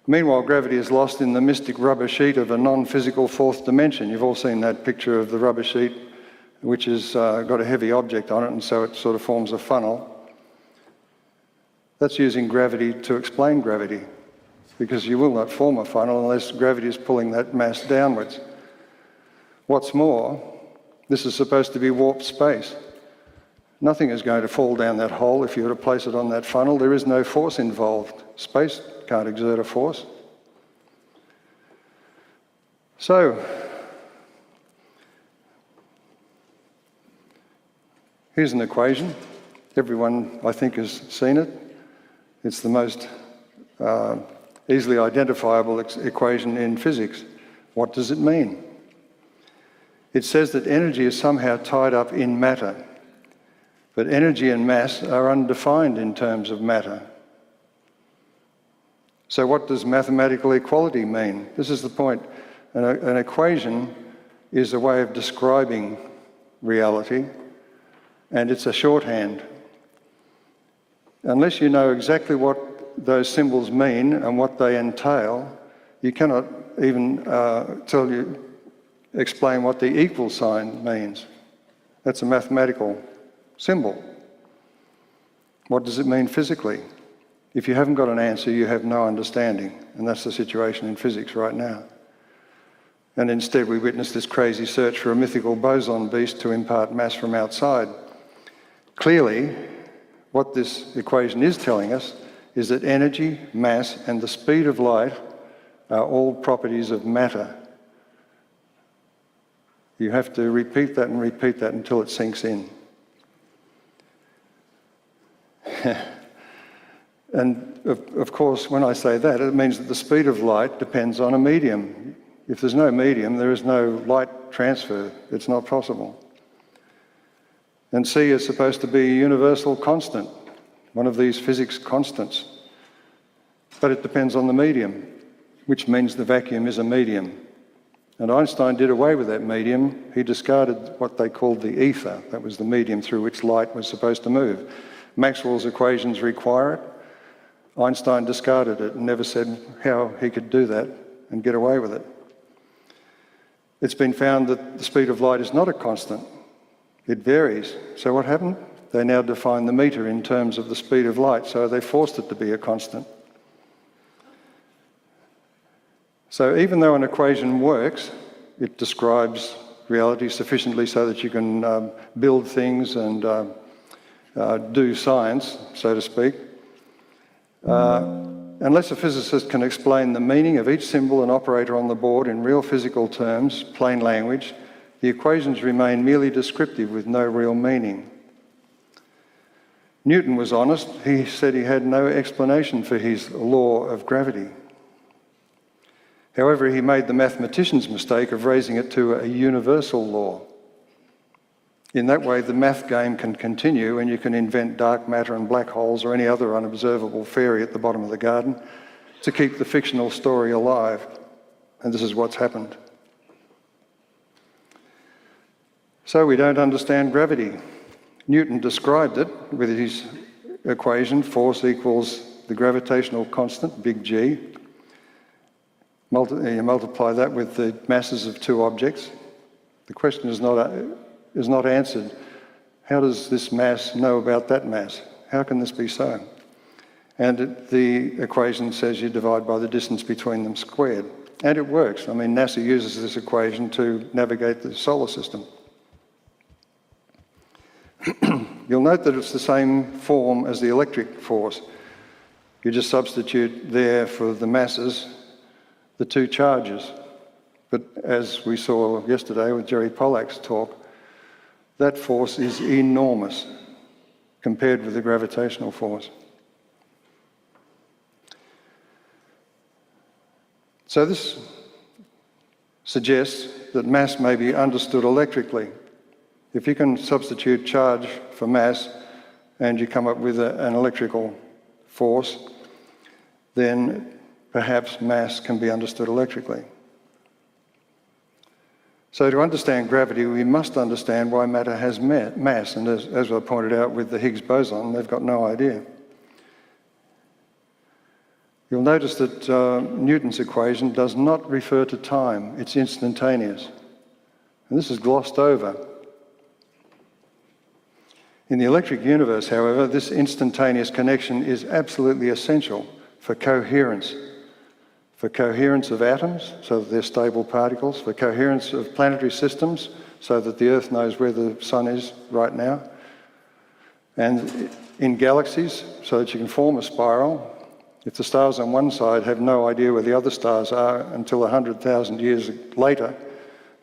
Speaker 3: Meanwhile, gravity is lost in the mystic rubber sheet of a non-physical fourth dimension. You've all seen that picture of the rubber sheet, which has got a heavy object on it, and so it sort of forms a funnel. That's using gravity to explain gravity, because you will not form a funnel unless gravity is pulling that mass downwards. What's more, this is supposed to be warp space. Nothing is going to fall down that hole if you were to place it on that funnel. There is no force involved. Space can't exert a force. So, here's an equation. Everyone, I think, has seen it. It's the most easily identifiable equation in physics. What does it mean? It says that energy is somehow tied up in matter, but energy and mass are undefined in terms of matter. So what does mathematical equality mean? This is the point. An equation is a way of describing reality, and it's a shorthand. Unless you know exactly what those symbols mean and what they entail, you cannot even explain what the equal sign means. That's a mathematical symbol. What does it mean physically? If you haven't got an answer, you have no understanding, and that's the situation in physics right now. And instead we witness this crazy search for a mythical boson beast to impart mass from outside. Clearly, what this equation is telling us is that energy, mass, and the speed of light are all properties of matter. You have to repeat that until it sinks in. And of course, when I say that, it means that the speed of light depends on a medium. If there's no medium, there is no light transfer. It's not possible. And c is supposed to be a universal constant, one of these physics constants. But it depends on the medium, which means the vacuum is a medium. And Einstein did away with that medium. He discarded what they called the ether. That was the medium through which light was supposed to move. Maxwell's equations require it. Einstein discarded it and never said how he could do that and get away with it. It's been found that the speed of light is not a constant. It varies. So what happened? They now define the meter in terms of the speed of light, so they forced it to be a constant. So even though an equation works, it describes reality sufficiently so that you can build things and do science, so to speak. Unless a physicist can explain the meaning of each symbol and operator on the board in real physical terms, plain language, the equations remain merely descriptive with no real meaning. Newton was honest. He said he had no explanation for his law of gravity. However, he made the mathematician's mistake of raising it to a universal law. In that way, the math game can continue and you can invent dark matter and black holes or any other unobservable fairy at the bottom of the garden to keep the fictional story alive. And this is what's happened. So we don't understand gravity. Newton described it with his equation, force equals the gravitational constant, big G. You multiply that with the masses of two objects. The question is not answered. How does this mass know about that mass? How can this be so? And the equation says you divide by the distance between them squared. And it works. I mean, NASA uses this equation to navigate the solar system. You'll note that it's the same form as the electric force. You just substitute there for the masses the two charges. But as we saw yesterday with Jerry Pollack's talk, that force is enormous compared with the gravitational force. So this suggests that mass may be understood electrically. If you can substitute charge for mass and you come up with an electrical force, then perhaps mass can be understood electrically. So to understand gravity, we must understand why matter has mass. And as I pointed out with the Higgs boson, they've got no idea. You'll notice that Newton's equation does not refer to time. It's instantaneous. And this is glossed over. In the electric universe, however, this instantaneous connection is absolutely essential for coherence of atoms, so that they're stable particles, for coherence of planetary systems, so that the Earth knows where the sun is right now, and in galaxies, so that you can form a spiral. If the stars on one side have no idea where the other stars are until 100,000 years later,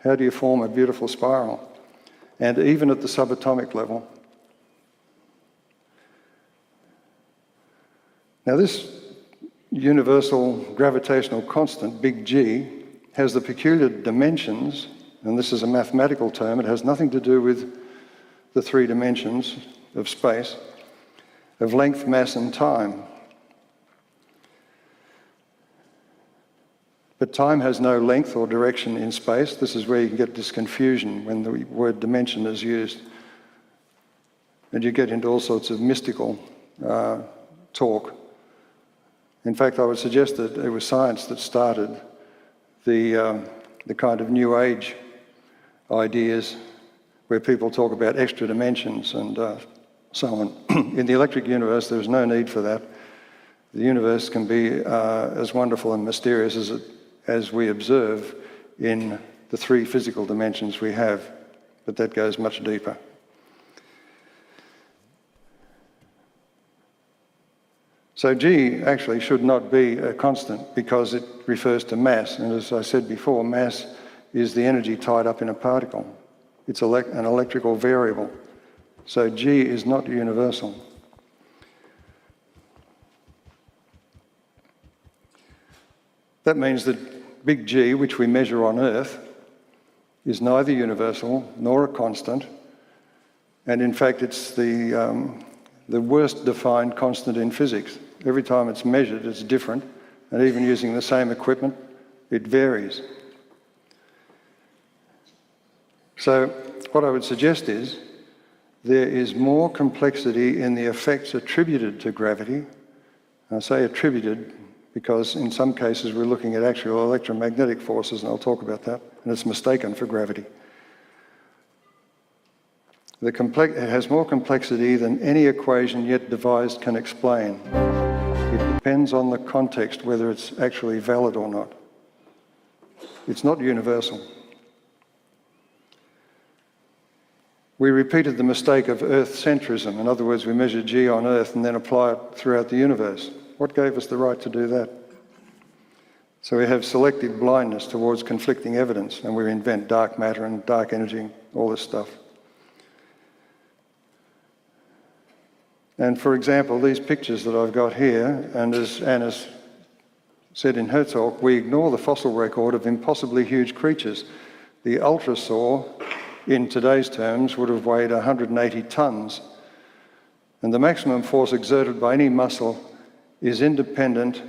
Speaker 3: how do you form a beautiful spiral? And even at the subatomic level. Now this universal gravitational constant, big G, has the peculiar dimensions, and this is a mathematical term, it has nothing to do with the three dimensions of space, of length, mass, and time. But time has no length or direction in space. This is where you can get this confusion when the word dimension is used. And you get into all sorts of mystical talk. In fact, I would suggest that it was science that started the kind of New Age ideas where people talk about extra dimensions and so on. In the electric universe, there's no need for that. The universe can be as wonderful and mysterious as we observe in the three physical dimensions we have, but that goes much deeper. So G actually should not be a constant because it refers to mass. And as I said before, mass is the energy tied up in a particle. It's an electrical variable. So G is not universal. That means that big G, which we measure on Earth, is neither universal nor a constant. And in fact, it's the worst defined constant in physics. Every time it's measured, it's different, and even using the same equipment, it varies. So what I would suggest is there is more complexity in the effects attributed to gravity. I say attributed because in some cases we're looking at actual electromagnetic forces, and I'll talk about that, and it's mistaken for gravity. It has more complexity than any equation yet devised can explain. It depends on the context whether it's actually valid or not. It's not universal. We repeated the mistake of Earth-centrism. In other words, we measure G on Earth and then apply it throughout the universe. What gave us the right to do that? So we have selective blindness towards conflicting evidence, and we invent dark matter and dark energy, all this stuff. And for example, these pictures that I've got here, and as Anna's said in her talk, we ignore the fossil record of impossibly huge creatures. The ultrasaur, in today's terms, would have weighed 180 tons. And the maximum force exerted by any muscle is independent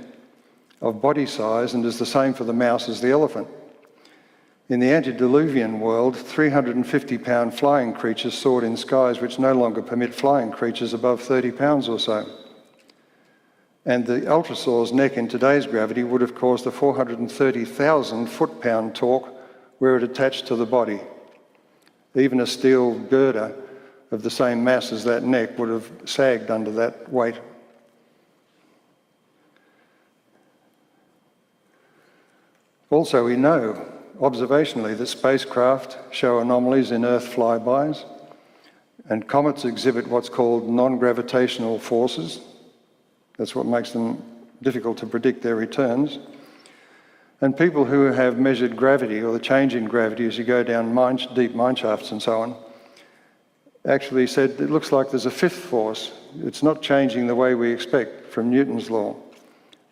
Speaker 3: of body size and is the same for the mouse as the elephant. In the antediluvian world, 350-pound flying creatures soared in skies which no longer permit flying creatures above 30 pounds or so. And the ultrasaur's neck in today's gravity would have caused a 430,000 foot-pound torque where it attached to the body. Even a steel girder of the same mass as that neck would have sagged under that weight. Also, we know observationally that spacecraft show anomalies in Earth flybys, and comets exhibit what's called non-gravitational forces. That's what makes them difficult to predict their returns. And people who have measured gravity, or the change in gravity as you go down deep mine shafts and so on, actually said it looks like there's a fifth force. It's not changing the way we expect from Newton's law.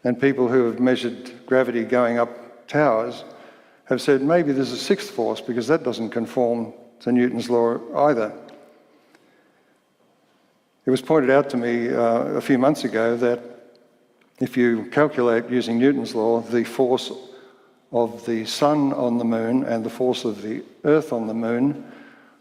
Speaker 3: And people who have measured gravity going up towers have said maybe there's a sixth force because that doesn't conform to Newton's law either. It was pointed out to me a few months ago that if you calculate using Newton's law the force of the sun on the moon and the force of the earth on the moon,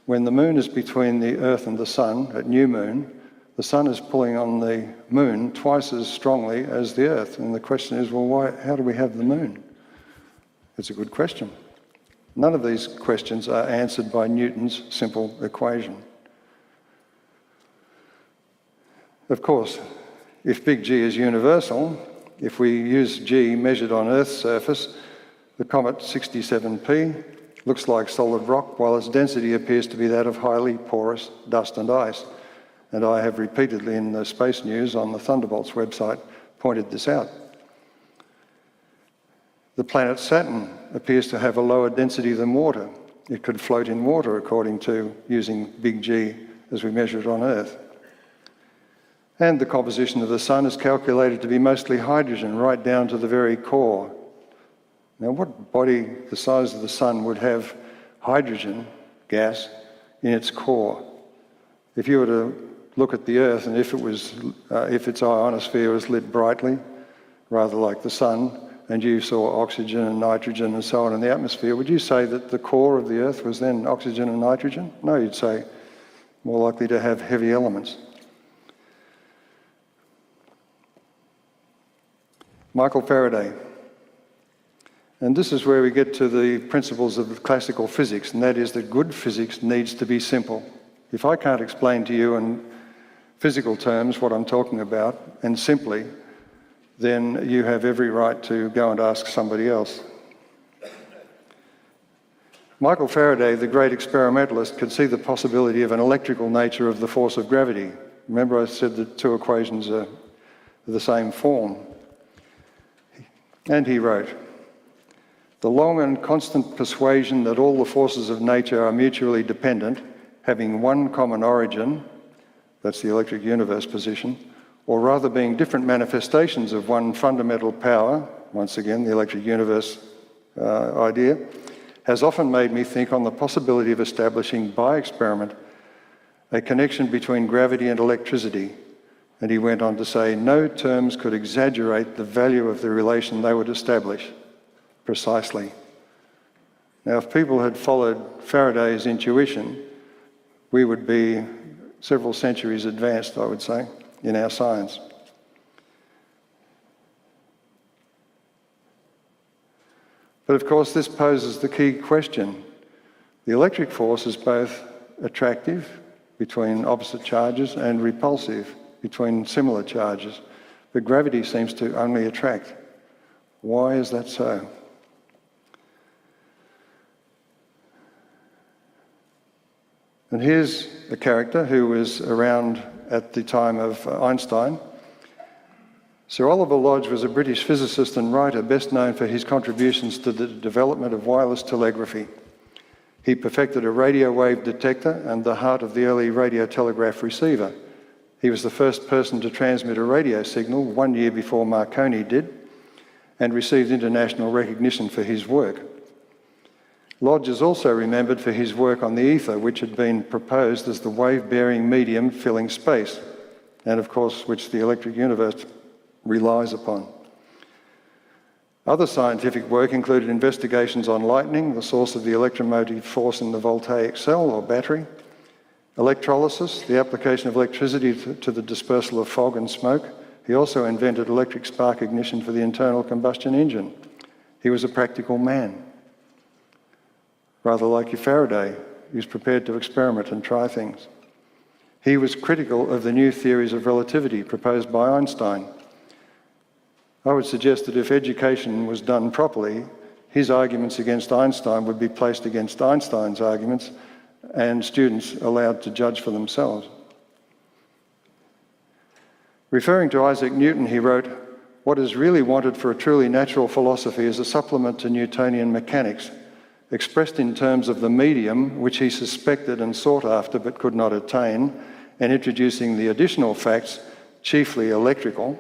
Speaker 3: when the moon is between the earth and the sun at new moon, the sun is pulling on the moon twice as strongly as the earth. And the question is, well, how do we have the moon? It's a good question. None of these questions are answered by Newton's simple equation. Of course, if big G is universal, if we use G measured on Earth's surface, the comet 67P looks like solid rock, while its density appears to be that of highly porous dust and ice. And I have repeatedly in the Space News on the Thunderbolts website pointed this out. The planet Saturn appears to have a lower density than water. It could float in water according to using big G as we measure it on Earth. And the composition of the sun is calculated to be mostly hydrogen right down to the very core. Now, what body the size of the sun would have hydrogen gas in its core? If you were to look at the Earth and if its ionosphere was lit brightly, rather like the sun, and you saw oxygen and nitrogen and so on in the atmosphere, would you say that the core of the Earth was then oxygen and nitrogen? No, you'd say more likely to have heavy elements. Michael Faraday. And this is where we get to the principles of classical physics, and that is that good physics needs to be simple. If I can't explain to you in physical terms what I'm talking about, and simply, then you have every right to go and ask somebody else. Michael Faraday, the great experimentalist, could see the possibility of an electrical nature of the force of gravity. Remember I said the two equations are the same form. And he wrote, "The long and constant persuasion that all the forces of nature are mutually dependent, having one common origin," that's the electric universe position, "or rather being different manifestations of one fundamental power," once again the electric universe idea, "has often made me think on the possibility of establishing by experiment a connection between gravity and electricity." And he went on to say, "No terms could exaggerate the value of the relation they would establish." Precisely. Now, if people had followed Faraday's intuition, we would be several centuries advanced, I would say, in our science. But of course, this poses the key question. The electric force is both attractive between opposite charges and repulsive between similar charges, but gravity seems to only attract. Why is that so? And here's a character who was around at the time of Einstein. Sir Oliver Lodge was a British physicist and writer best known for his contributions to the development of wireless telegraphy. He perfected a radio wave detector and the heart of the early radio telegraph receiver. He was the first person to transmit a radio signal 1 year before Marconi did, and received international recognition for his work. Lodge is also remembered for his work on the ether, which had been proposed as the wave-bearing medium filling space, and of course which the electric universe relies upon. Other scientific work included investigations on lightning, the source of the electromotive force in the voltaic cell or battery, electrolysis, the application of electricity to the dispersal of fog and smoke. He also invented electric spark ignition for the internal combustion engine. He was a practical man. Rather like your Faraday, he was prepared to experiment and try things. He was critical of the new theories of relativity proposed by Einstein. I would suggest that if education was done properly, his arguments against Einstein would be placed against Einstein's arguments and students allowed to judge for themselves. Referring to Isaac Newton, he wrote, "What is really wanted for a truly natural philosophy is a supplement to Newtonian mechanics, expressed in terms of the medium which he suspected and sought after but could not attain, and introducing the additional facts, chiefly electrical,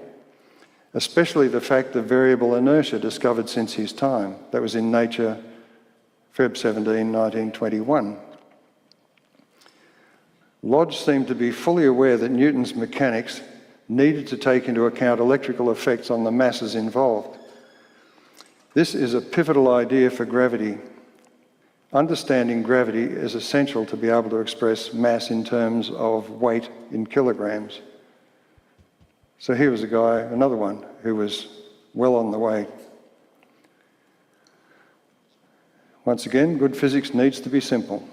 Speaker 3: especially the fact of variable inertia discovered since his time." That was in Nature, Feb 17, 1921. Lodge seemed to be fully aware that Newton's mechanics needed to take into account electrical effects on the masses involved. This is a pivotal idea for gravity. Understanding gravity is essential to be able to express mass in terms of weight in kilograms. So here was a guy, another one, who was well on the way. Once again, good physics needs to be simple.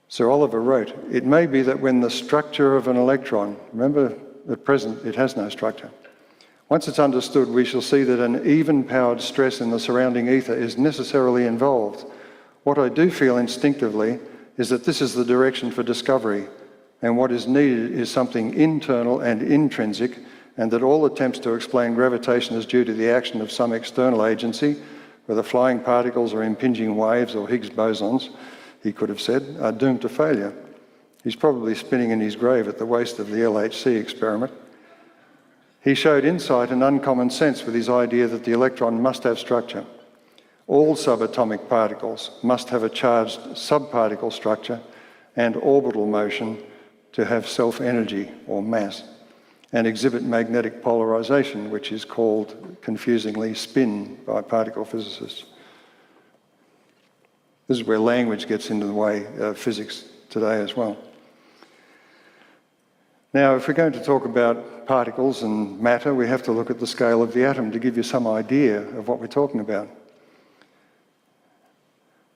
Speaker 3: Sir Oliver wrote, "It may be that when the structure of an electron," remember at present it has no structure, "once it's understood, we shall see that an even-powered stress in the surrounding ether is necessarily involved. What I do feel instinctively is that this is the direction for discovery, and what is needed is something internal and intrinsic, and that all attempts to explain gravitation as due to the action of some external agency, whether flying particles or impinging waves or Higgs bosons," he could have said, "are doomed to failure." He's probably spinning in his grave at the waste of the LHC experiment. He showed insight and uncommon sense with his idea that the electron must have structure. All subatomic particles must have a charged subparticle structure and orbital motion to have self-energy or mass, and exhibit magnetic polarization, which is called confusingly spin by particle physicists. This is where language gets into the way of physics today as well. Now, if we're going to talk about particles and matter, we have to look at the scale of the atom to give you some idea of what we're talking about.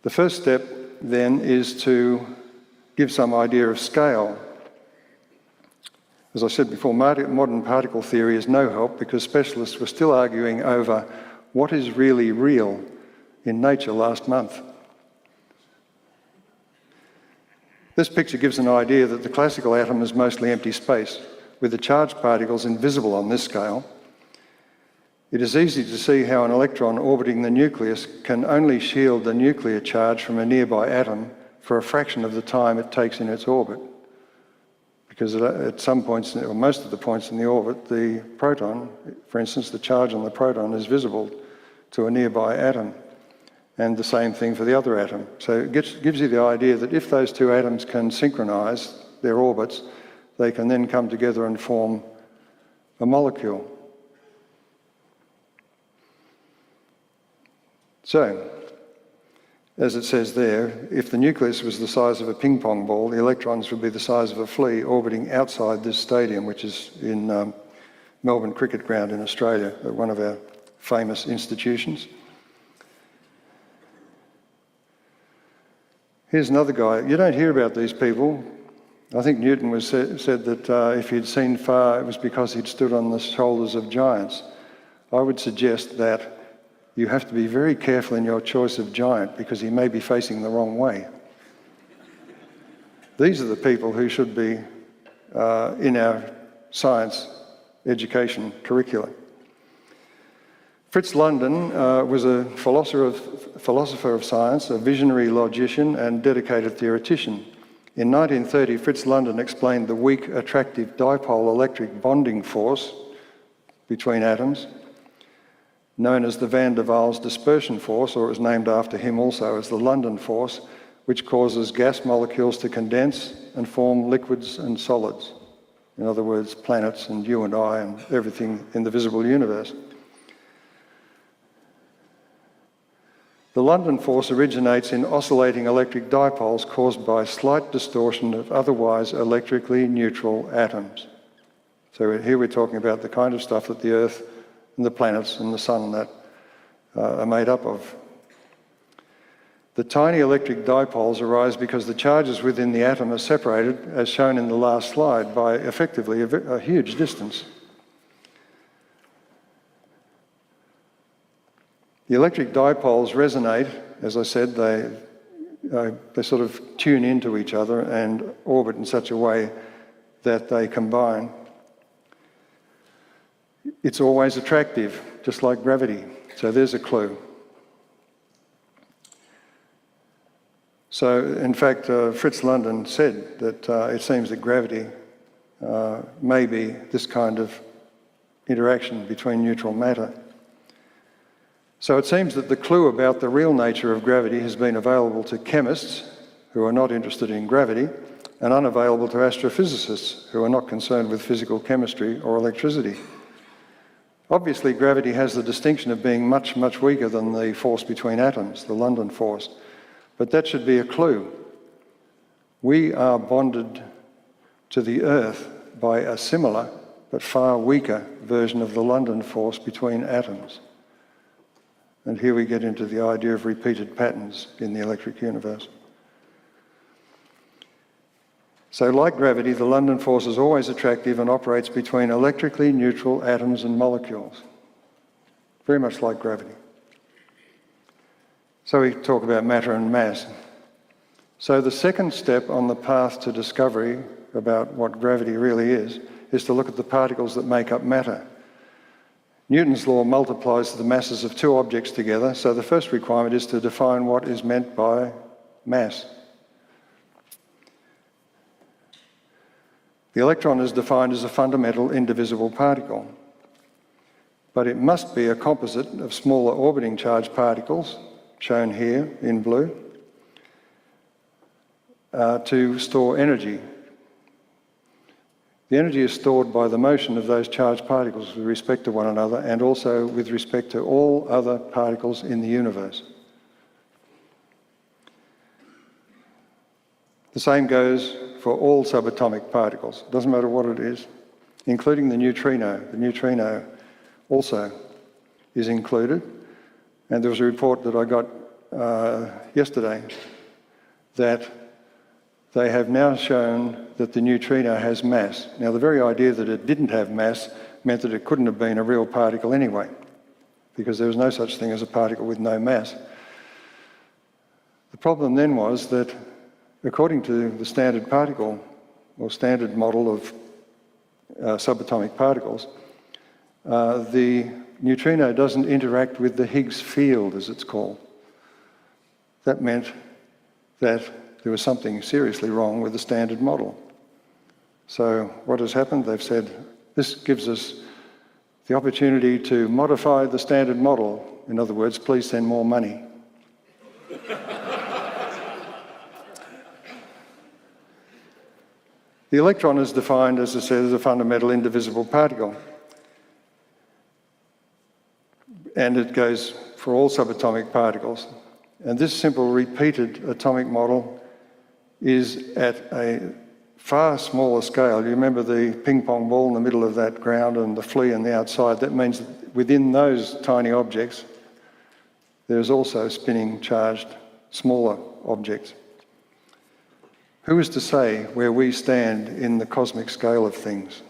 Speaker 3: The first step, then, is to give some idea of scale. As I said before, modern particle theory is no help because specialists were still arguing over what is really real in nature last month. This picture gives an idea that the classical atom is mostly empty space, with the charged particles invisible on this scale. It is easy to see how an electron orbiting the nucleus can only shield the nuclear charge from a nearby atom for a fraction of the time it takes in its orbit. Because at some points, or most of the points in the orbit, the proton, for instance, the charge on the proton is visible to a nearby atom. And the same thing for the other atom. So it gives you the idea that if those two atoms can synchronize their orbits, they can then come together and form a molecule. So, as it says there, if the nucleus was the size of a ping pong ball, the electrons would be the size of a flea orbiting outside this stadium, which is in Melbourne Cricket Ground in Australia, one of our famous institutions. Here's another guy. You don't hear about these people. I think Newton said that if he'd seen far, it was because he'd stood on the shoulders of giants. I would suggest that you have to be very careful in your choice of giant because he may be facing the wrong way. These are the people who should be in our science education curricula. Fritz London was a philosopher of science, a visionary logician and dedicated theoretician. In 1930, Fritz London explained the weak attractive dipole electric bonding force between atoms, known as the van der Waals dispersion force, or it was named after him also as the London force, which causes gas molecules to condense and form liquids and solids. In other words, planets and you and I and everything in the visible universe. The London force originates in oscillating electric dipoles caused by slight distortion of otherwise electrically neutral atoms. So here we're talking about the kind of stuff that the Earth and the planets and the sun and that are made up of. The tiny electric dipoles arise because the charges within the atom are separated, as shown in the last slide, by effectively a huge distance. The electric dipoles resonate, as I said, they sort of tune into each other and orbit in such a way that they combine. It's always attractive, just like gravity. So there's a clue. So, in fact, Fritz London said that it seems that gravity may be this kind of interaction between neutral matter. So it seems that the clue about the real nature of gravity has been available to chemists who are not interested in gravity and unavailable to astrophysicists who are not concerned with physical chemistry or electricity. Obviously, gravity has the distinction of being much, much weaker than the force between atoms, the London force. But that should be a clue. We are bonded to the Earth by a similar but far weaker version of the London force between atoms. And here we get into the idea of repeated patterns in the electric universe. So like gravity, the London force is always attractive and operates between electrically neutral atoms and molecules. Very much like gravity. So we talk about matter and mass. So the second step on the path to discovery about what gravity really is to look at the particles that make up matter. Newton's law multiplies the masses of two objects together, so the first requirement is to define what is meant by mass. The electron is defined as a fundamental indivisible particle, but it must be a composite of smaller orbiting charged particles, shown here in blue, to store energy. The energy is stored by the motion of those charged particles with respect to one another and also with respect to all other particles in the universe. The same goes for all subatomic particles. It doesn't matter what it is, including the neutrino. The neutrino also is included. And there was a report that I got yesterday that they have now shown that the neutrino has mass. Now, the very idea that it didn't have mass meant that it couldn't have been a real particle anyway, because there was no such thing as a particle with no mass. The problem then was that, according to the standard particle, or standard model of subatomic particles, the neutrino doesn't interact with the Higgs field, as it's called. That meant that there was something seriously wrong with the standard model. So what has happened? They've said, this gives us the opportunity to modify the standard model. In other words, please send more money. The electron is defined, as I said, as a fundamental indivisible particle. And it goes for all subatomic particles. And this simple repeated atomic model is at a far smaller scale. You remember the ping pong ball in the middle of that ground and the flea on the outside. That means that within those tiny objects, there's also spinning charged smaller objects. Who is to say where we stand in the cosmic scale of things?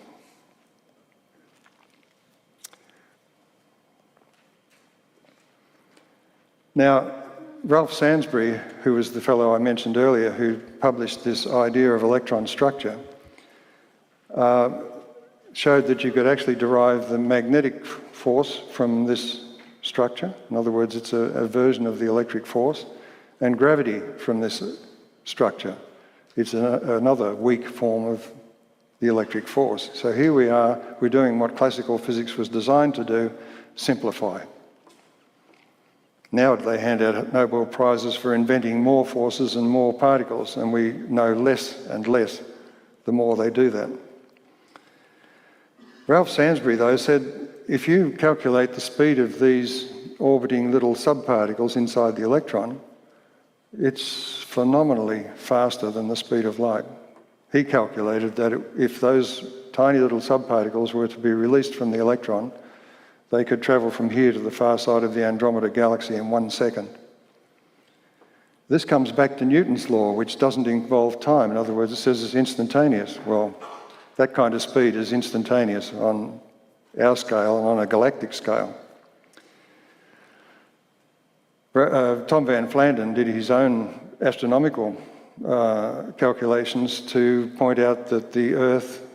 Speaker 3: Now, Ralph Sainsbury, who was the fellow I mentioned earlier who published this idea of electron structure, showed that you could actually derive the magnetic force from this structure. In other words, it's a version of the electric force, and gravity from this structure. It's another weak form of the electric force. So here we are, we're doing what classical physics was designed to do, simplify. Now they hand out Nobel Prizes for inventing more forces and more particles, and we know less and less the more they do that. Ralph Sainsbury, though, said if you calculate the speed of these orbiting little subparticles inside the electron, it's phenomenally faster than the speed of light. He calculated that if those tiny little subparticles were to be released from the electron, they could travel from here to the far side of the Andromeda galaxy in 1 second. This comes back to Newton's law, which doesn't involve time. In other words, it says it's instantaneous. Well, that kind of speed is instantaneous on our scale and on a galactic scale. Tom van Flandern did his own astronomical calculations to point out that the Earth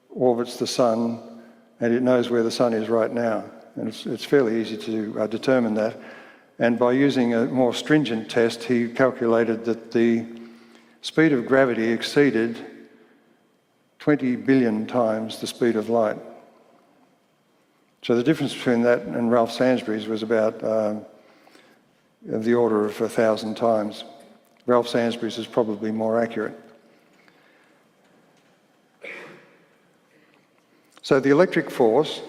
Speaker 3: orbits the Sun and it knows where the Sun is right now. And it's fairly easy to determine that. And by using a more stringent test, he calculated that the speed of gravity exceeded 20 billion times the speed of light. So the difference between that and Ralph Sainsbury's was about the order of 1,000 times. Ralph Sainsbury's is probably more accurate. So the electric force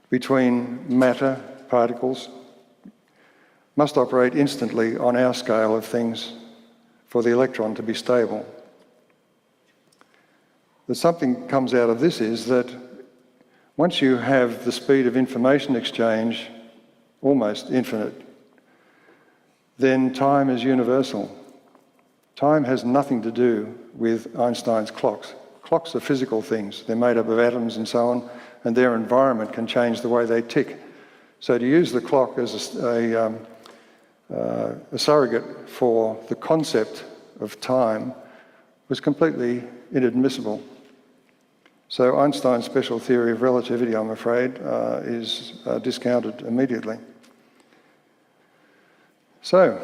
Speaker 3: between matter, particles, must operate instantly on our scale of things for the electron to be stable. But something comes out of this is that once you have the speed of information exchange almost infinite, then time is universal. Time has nothing to do with Einstein's clocks. Clocks are physical things. They're made up of atoms and so on, and their environment can change the way they tick. So to use the clock as a surrogate for the concept of time was completely inadmissible. So Einstein's special theory of relativity, I'm afraid, is discounted immediately. So,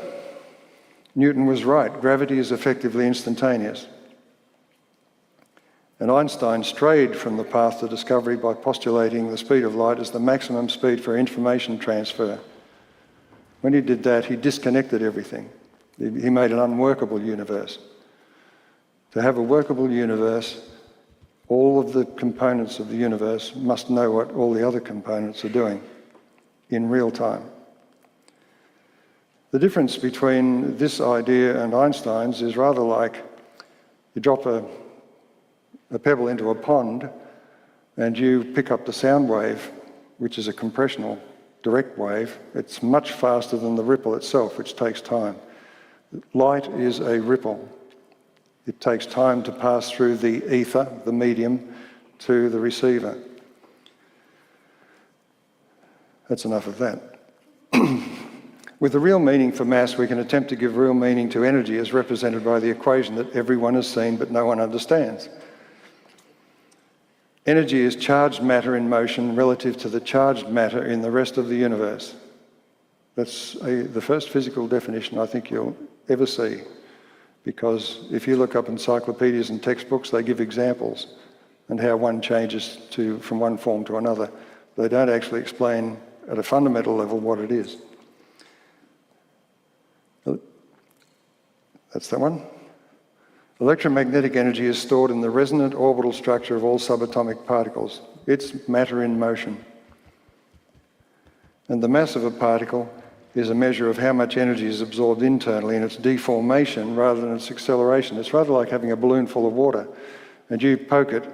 Speaker 3: Newton was right. Gravity is effectively instantaneous. And Einstein strayed from the path to discovery by postulating the speed of light as the maximum speed for information transfer. When he did that, he disconnected everything. He made an unworkable universe. To have a workable universe, all of the components of the universe must know what all the other components are doing in real time. The difference between this idea and Einstein's is rather like you drop a pebble into a pond and you pick up the sound wave, which is a compressional direct wave. It's much faster than the ripple itself, which takes time. Light is a ripple. It takes time to pass through the ether, the medium, to the receiver. That's enough of that. With the real meaning for mass, we can attempt to give real meaning to energy as represented by the equation that everyone has seen but no one understands. Energy is charged matter in motion relative to the charged matter in the rest of the universe. That's the first physical definition I think you'll ever see, because if you look up encyclopedias and textbooks, they give examples and how one changes from one form to another. They don't actually explain at a fundamental level what it is. That's that one. Electromagnetic energy is stored in the resonant orbital structure of all subatomic particles. It's matter in motion. And the mass of a particle is a measure of how much energy is absorbed internally in its deformation rather than its acceleration. It's rather like having a balloon full of water, and you poke it,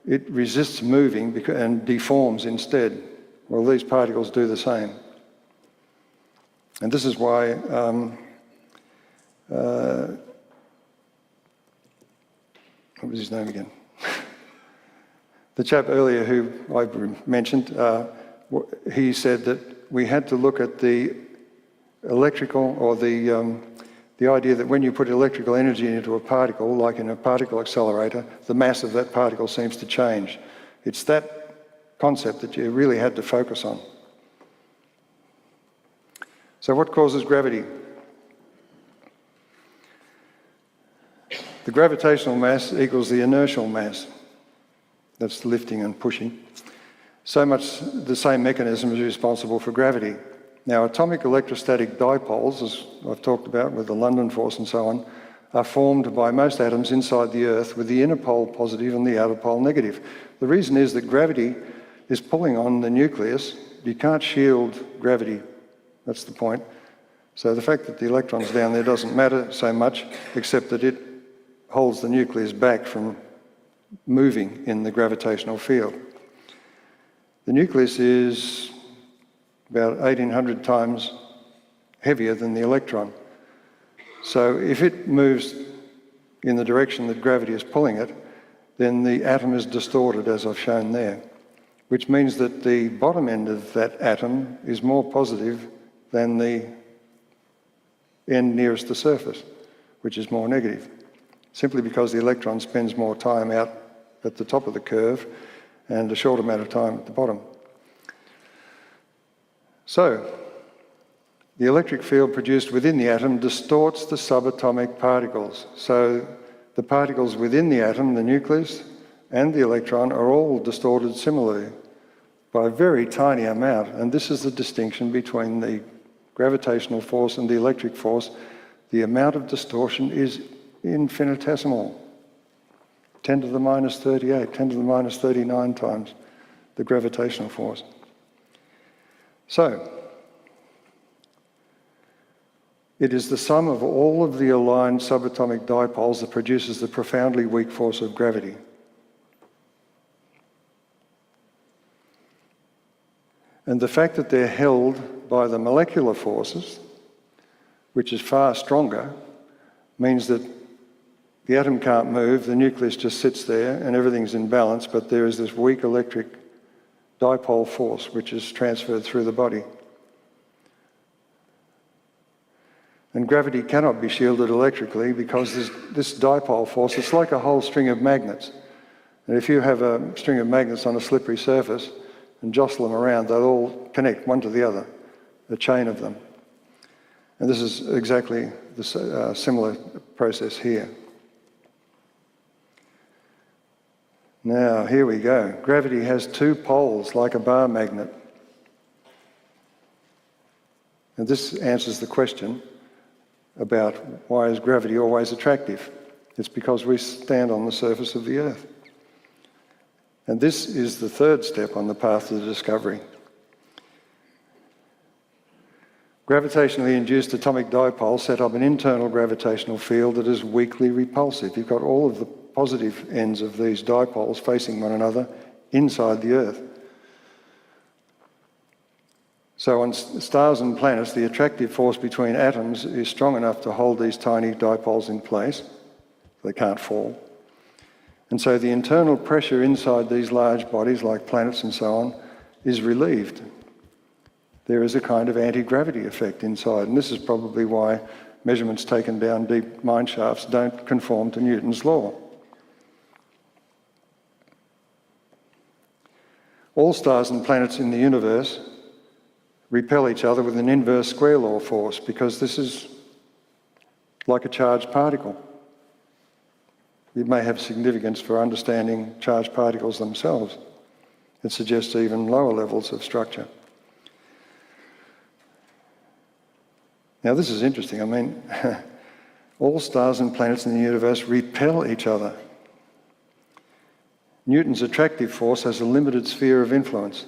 Speaker 3: it resists moving and deforms instead. Well, these particles do the same. And this is why what was his name again? The chap earlier who I mentioned, he said that we had to look at the electrical, or the idea that when you put electrical energy into a particle, like in a particle accelerator, the mass of that particle seems to change. It's that concept that you really had to focus on. So what causes gravity? The gravitational mass equals the inertial mass. That's lifting and pushing. So much the same mechanism is responsible for gravity. Now, atomic electrostatic dipoles, as I've talked about with the London force and so on, are formed by most atoms inside the Earth with the inner pole positive and the outer pole negative. The reason is that gravity is pulling on the nucleus. You can't shield gravity. That's the point. So the fact that the electron's down there doesn't matter so much, except that it holds the nucleus back from moving in the gravitational field. The nucleus is about 1,800 times heavier than the electron. So if it moves in the direction that gravity is pulling it, then the atom is distorted, as I've shown there, which means that the bottom end of that atom is more positive than the end nearest the surface, which is more negative, simply because the electron spends more time out at the top of the curve and a short amount of time at the bottom. So, the electric field produced within the atom distorts the subatomic particles. So, the particles within the atom, the nucleus and the electron, are all distorted similarly by a very tiny amount. And this is the distinction between the gravitational force and the electric force. The amount of distortion is infinitesimal. 10 to the minus 38, 10 to the minus 39 times the gravitational force. So, it is the sum of all of the aligned subatomic dipoles that produces the profoundly weak force of gravity. And the fact that they're held by the molecular forces, which is far stronger, means that the atom can't move, the nucleus just sits there and everything's in balance, but there is this weak electric dipole force which is transferred through the body. And gravity cannot be shielded electrically because this dipole force, it's like a whole string of magnets. And if you have a string of magnets on a slippery surface and jostle them around, they'll all connect one to the other, a chain of them. And this is exactly the similar process here. Now, here we go. Gravity has two poles like a bar magnet. And this answers the question about why is gravity always attractive? It's because we stand on the surface of the Earth. And this is the third step on the path to the discovery. Gravitationally induced atomic dipoles set up an internal gravitational field that is weakly repulsive. You've got all of the positive ends of these dipoles facing one another inside the Earth. So on stars and planets, the attractive force between atoms is strong enough to hold these tiny dipoles in place. They can't fall. And so the internal pressure inside these large bodies, like planets and so on, is relieved. There is a kind of anti-gravity effect inside, and this is probably why measurements taken down deep mine shafts don't conform to Newton's law. All stars and planets in the universe repel each other with an inverse square law force because this is like a charged particle. It may have significance for understanding charged particles themselves. It suggests even lower levels of structure. Now this is interesting. I mean, all stars and planets in the universe repel each other. Newton's attractive force has a limited sphere of influence.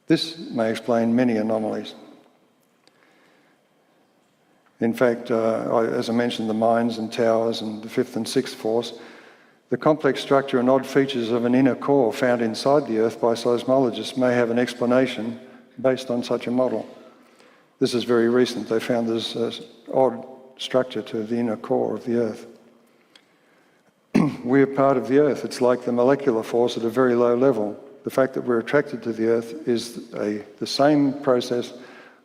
Speaker 3: This may explain many anomalies. In fact, as I mentioned, the mines and towers and the fifth and sixth force, the complex structure and odd features of an inner core found inside the Earth by seismologists may have an explanation based on such a model. This is very recent. They found this odd structure to the inner core of the Earth. We're part of the Earth. It's like the molecular force at a very low level. the fact that we're attracted to the Earth is the same process,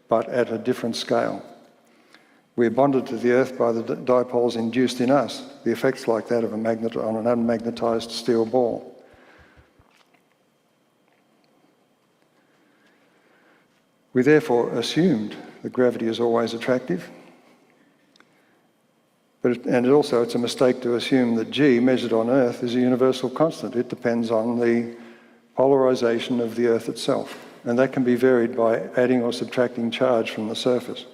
Speaker 3: but at a different scale. We're bonded to the Earth by the dipoles induced in us, the effects like that of a magnet on an unmagnetized steel ball. We therefore assumed that gravity is always attractive, and also it's a mistake to assume that G, measured on Earth, is a universal constant. It depends on the polarization of the Earth itself, and that can be varied by adding or subtracting charge from the surface.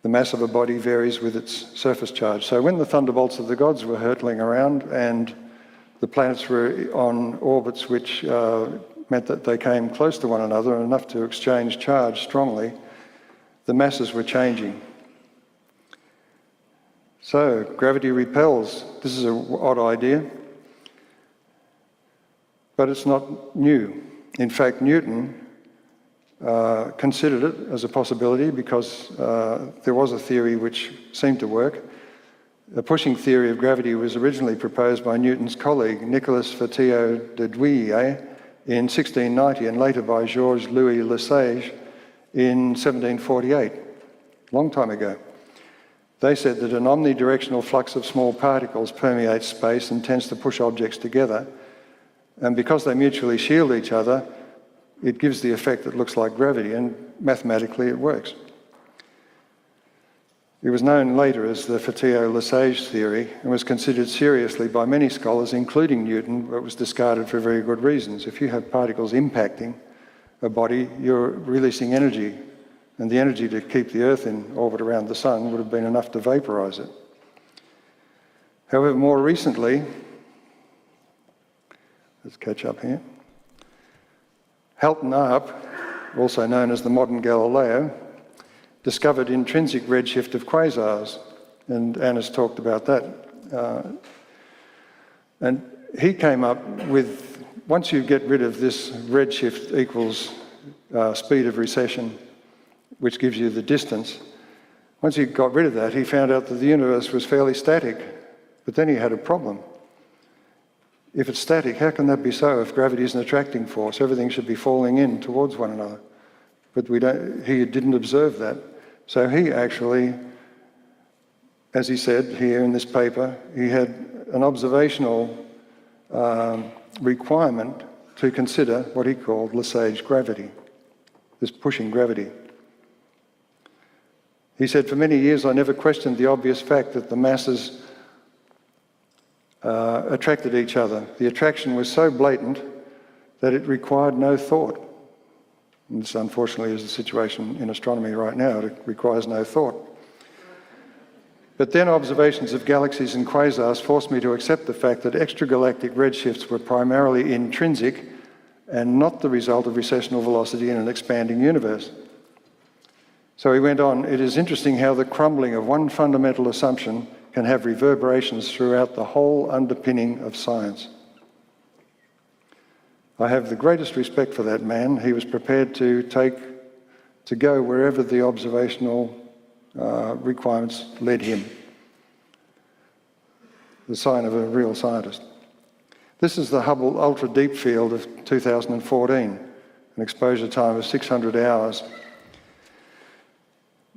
Speaker 3: The mass of a body varies with its surface charge. So when the thunderbolts of the gods were hurtling around and the planets were on orbits which meant that they came close to one another and enough to exchange charge strongly, the masses were changing. So gravity repels. This is an odd idea, but it's not new. In fact, Newton considered it as a possibility because there was a theory which seemed to work. The pushing theory of gravity was originally proposed by Newton's colleague Nicolas Fréteau de Douillet in 1690 and later by Georges-Louis Lesage in 1748, a long time ago. They said that an omnidirectional flux of small particles permeates space and tends to push objects together, and because they mutually shield each other, it gives the effect that looks like gravity, and mathematically it works. It was known later as the Fréteau-Lesage theory and was considered seriously by many scholars, including Newton, but was discarded for very good reasons. If you have particles impacting a body, you're releasing energy, and the energy to keep the Earth in orbit around the Sun would have been enough to vaporize it. However, more recently, let's catch up here, Halton Arp, also known as the modern Galileo, discovered intrinsic redshift of quasars, and Anna's talked about that. And he came up with, once you get rid of this redshift equals speed of recession, which gives you the distance, once he got rid of that, he found out that the universe was fairly static, but then he had a problem. If it's static, how can that be so if gravity is an attracting force? Everything should be falling in towards one another. But he didn't observe that. So he actually, as he said here in this paper, he had an observational requirement to consider what he called Lesage gravity, this pushing gravity. He said, for many years I never questioned the obvious fact that the masses attracted each other. The attraction was so blatant that it required no thought. And this, unfortunately, is the situation in astronomy right now. It requires no thought. But then observations of galaxies and quasars forced me to accept the fact that extragalactic redshifts were primarily intrinsic and not the result of recessional velocity in an expanding universe. So he went on, it is interesting how the crumbling of one fundamental assumption can have reverberations throughout the whole underpinning of science. I have the greatest respect for that man. He was prepared to go wherever the observational requirements led him. The sign of a real scientist. This is the Hubble Ultra Deep Field of 2014, an exposure time of 600 hours.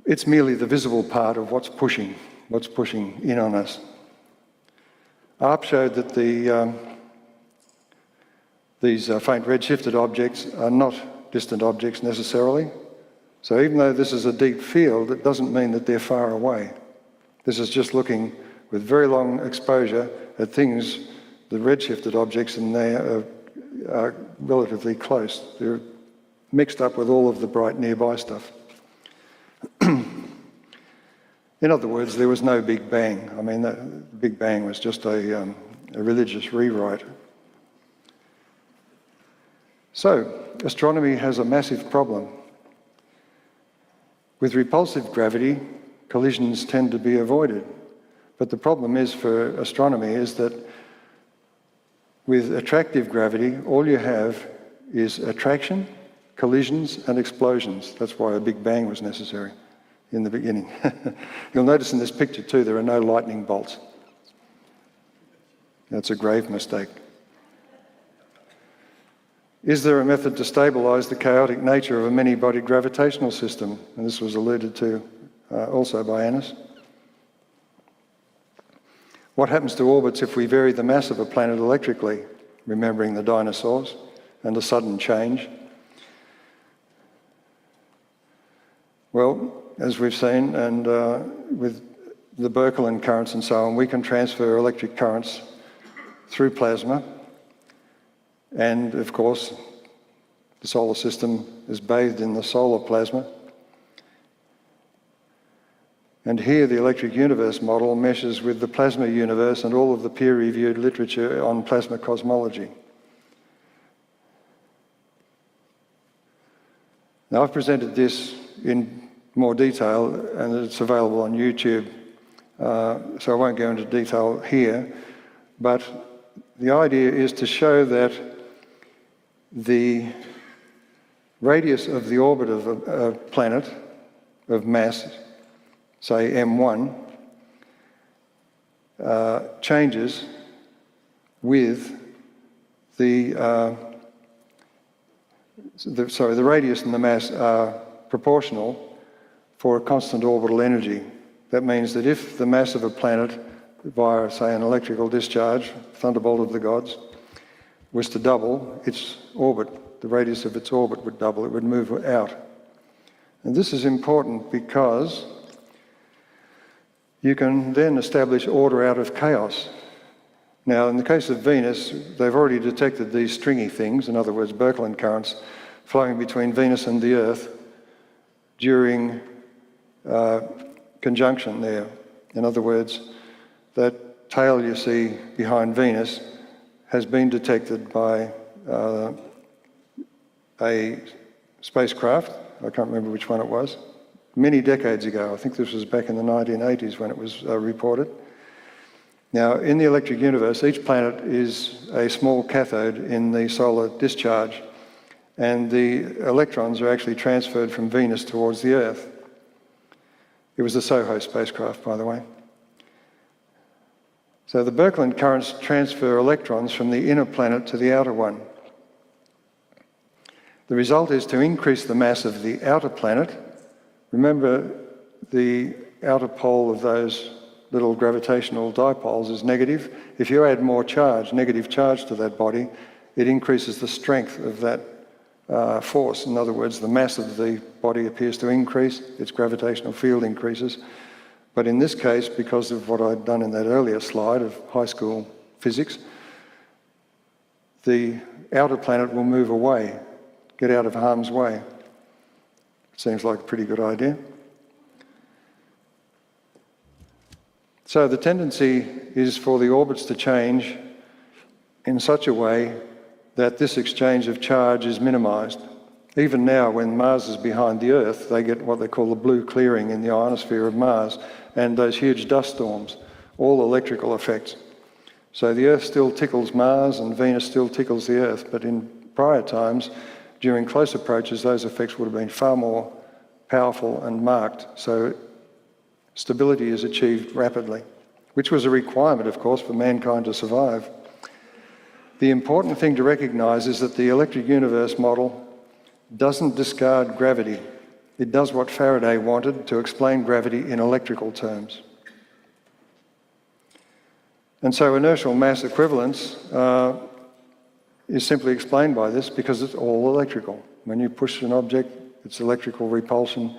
Speaker 3: It's merely the visible part of what's pushing in on us. ARP showed that these faint redshifted objects are not distant objects necessarily. So even though this is a deep field, it doesn't mean that they're far away. This is just looking with very long exposure at things, the redshifted objects in there are relatively close. They're mixed up with all of the bright nearby stuff. In other words, there was no Big Bang. I mean, the Big Bang was just a religious rewrite. So, astronomy has a massive problem. With repulsive gravity, collisions tend to be avoided. But the problem is for astronomy is that with attractive gravity, all you have is attraction, collisions, and explosions. That's why a Big Bang was necessary in the beginning. You'll notice in this picture too, there are no lightning bolts. That's a grave mistake. Is there a method to stabilise the chaotic nature of a many-bodied gravitational system? And this was alluded to also by Annis. What happens to orbits if we vary the mass of a planet electrically, remembering the dinosaurs and the sudden change? Well, as we've seen, and with the Birkeland currents and so on, we can transfer electric currents through plasma. And of course, the solar system is bathed in the solar plasma. And here the electric universe model meshes with the plasma universe and all of the peer-reviewed literature on plasma cosmology. Now, I've presented this in more detail, and it's available on YouTube, so I won't go into detail here, but the idea is to show that the radius of the orbit of a planet of mass, say M1, changes with the radius and the mass are proportional for a constant orbital energy. That means that if the mass of a planet via, say, an electrical discharge, thunderbolt of the gods, was to double, its orbit, the radius of its orbit would double, it would move out. And this is important because you can then establish order out of chaos. Now, in the case of Venus, they've already detected these stringy things, in other words, Birkeland currents, flowing between Venus and the Earth during conjunction there. In other words, that tail you see behind Venus has been detected by a spacecraft, I can't remember which one it was, many decades ago. I think this was back in the 1980s when it was reported. Now, in the electric universe, each planet is a small cathode in the solar discharge, and the electrons are actually transferred from Venus towards the Earth. It was the SOHO spacecraft, by the way. So the Birkeland currents transfer electrons from the inner planet to the outer one. The result is to increase the mass of the outer planet. Remember, the outer pole of those little gravitational dipoles is negative. If you add more charge, negative charge to that body, it increases the strength of that force. In other words, the mass of the body appears to increase, its gravitational field increases. But in this case, because of what I'd done in that earlier slide of high school physics, the outer planet will move away, get out of harm's way. Seems like a pretty good idea. So the tendency is for the orbits to change in such a way that this exchange of charge is minimized. Even now, when Mars is behind the Earth, they get what they call the blue clearing in the ionosphere of Mars, and those huge dust storms, all electrical effects. So the Earth still tickles Mars and Venus still tickles the Earth, but in prior times, during close approaches, those effects would have been far more powerful and marked. So stability is achieved rapidly, which was a requirement, of course, for mankind to survive. The important thing to recognise is that the electric universe model doesn't discard gravity. It does what Faraday wanted, to explain gravity in electrical terms. And so inertial mass equivalence is simply explained by this because it's all electrical. When you push an object, it's electrical repulsion,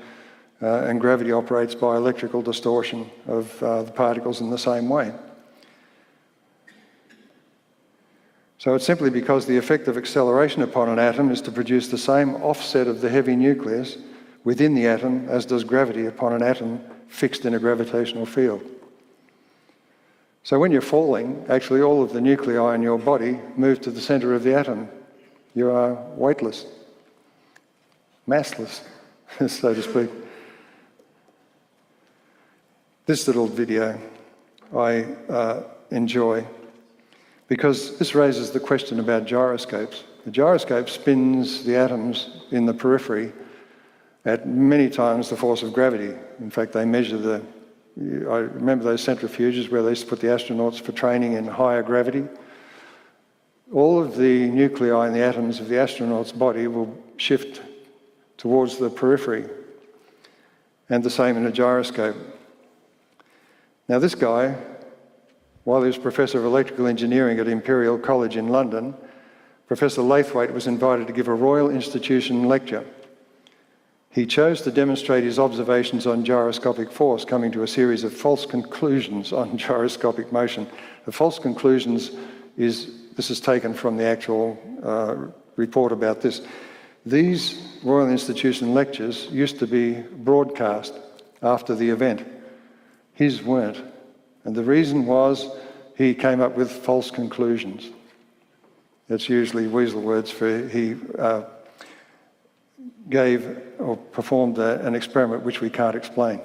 Speaker 3: and gravity operates by electrical distortion of the particles in the same way. So it's simply because the effect of acceleration upon an atom is to produce the same offset of the heavy nucleus within the atom as does gravity upon an atom fixed in a gravitational field. So when you're falling, actually all of the nuclei in your body move to the centre of the atom. You are weightless, massless, so to speak. This little video I enjoy because this raises the question about gyroscopes. The gyroscope spins the atoms in the periphery at many times the force of gravity. In fact, they measure I remember those centrifuges where they used to put the astronauts for training in higher gravity. all of the nuclei in the atoms of the astronaut's body will shift towards the periphery, and the same in a gyroscope. Now this guy, while he was Professor of Electrical Engineering at Imperial College in London, Professor Laithwaite was invited to give a Royal Institution lecture. He chose to demonstrate his observations on gyroscopic force, coming to a series of false conclusions on gyroscopic motion. The false conclusions this is taken from the actual report about this. These Royal Institution lectures used to be broadcast after the event. His weren't. And the reason was he came up with false conclusions. That's usually weasel words for he gave or performed an experiment which we can't explain.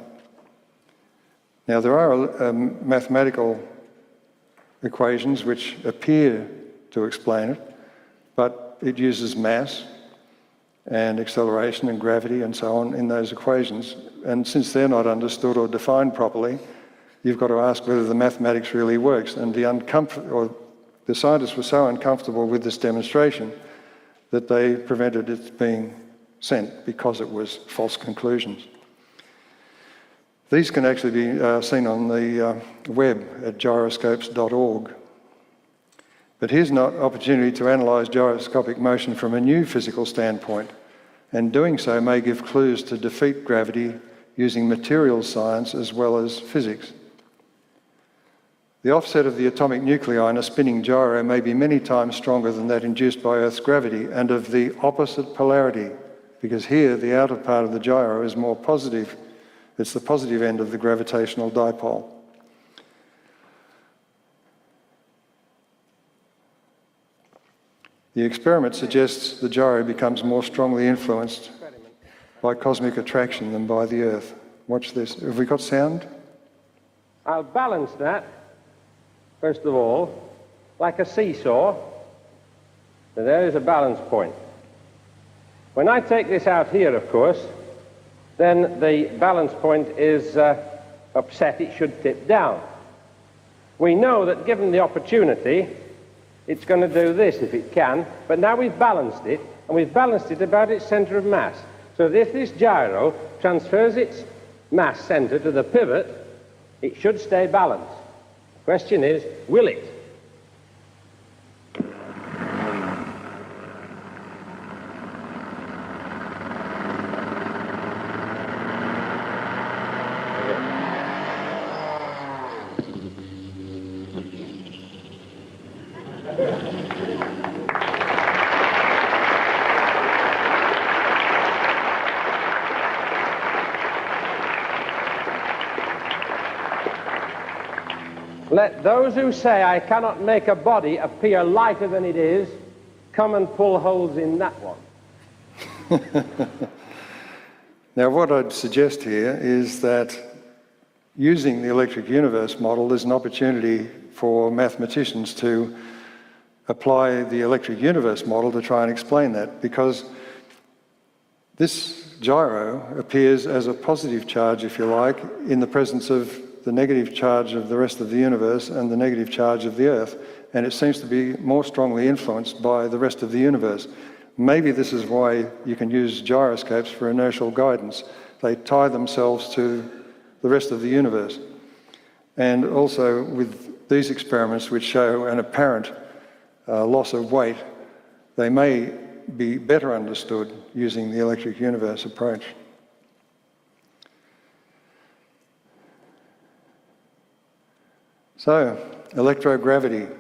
Speaker 3: Now there are mathematical equations which appear to explain it, but it uses mass and acceleration and gravity and so on in those equations. And since they're not understood or defined properly, you've got to ask whether the mathematics really works. And the scientists were so uncomfortable with this demonstration that they prevented it being sent because it was false conclusions. These can actually be seen on the web at gyroscopes.org. But here's an opportunity to analyse gyroscopic motion from a new physical standpoint, and doing so may give clues to defeat gravity using materials science as well as physics. The offset of the atomic nuclei in a spinning gyro may be many times stronger than that induced by Earth's gravity, and of the opposite polarity, because here the outer part of the gyro is more positive. It's the positive end of the gravitational dipole. The experiment suggests the gyro becomes more strongly influenced by cosmic attraction than by the Earth. Watch this. Have we got sound?
Speaker 4: I'll balance that, first of all, like a seesaw. So there is a balance point. When I take this out here, of course, then the balance point is upset. It should tip down. We know that given the opportunity, it's going to do this if it can, but now we've balanced it, and we've balanced it about its center of mass. So that if this gyro transfers its mass center to the pivot, it should stay balanced. The question is, will it? Let those who say I cannot make a body appear lighter than it is come and pull holes in that one.
Speaker 3: Now, what I'd suggest here is that using the electric universe model is an opportunity for mathematicians to apply the electric universe model to try and explain that, because this gyro appears as a positive charge, if you like, in the presence of the negative charge of the rest of the universe and the negative charge of the Earth, and it seems to be more strongly influenced by the rest of the universe. Maybe this is why you can use gyroscopes for inertial guidance. They tie themselves to the rest of the universe. And also with these experiments which show an apparent loss of weight, they may be better understood using the electric universe approach. So, electrogravity.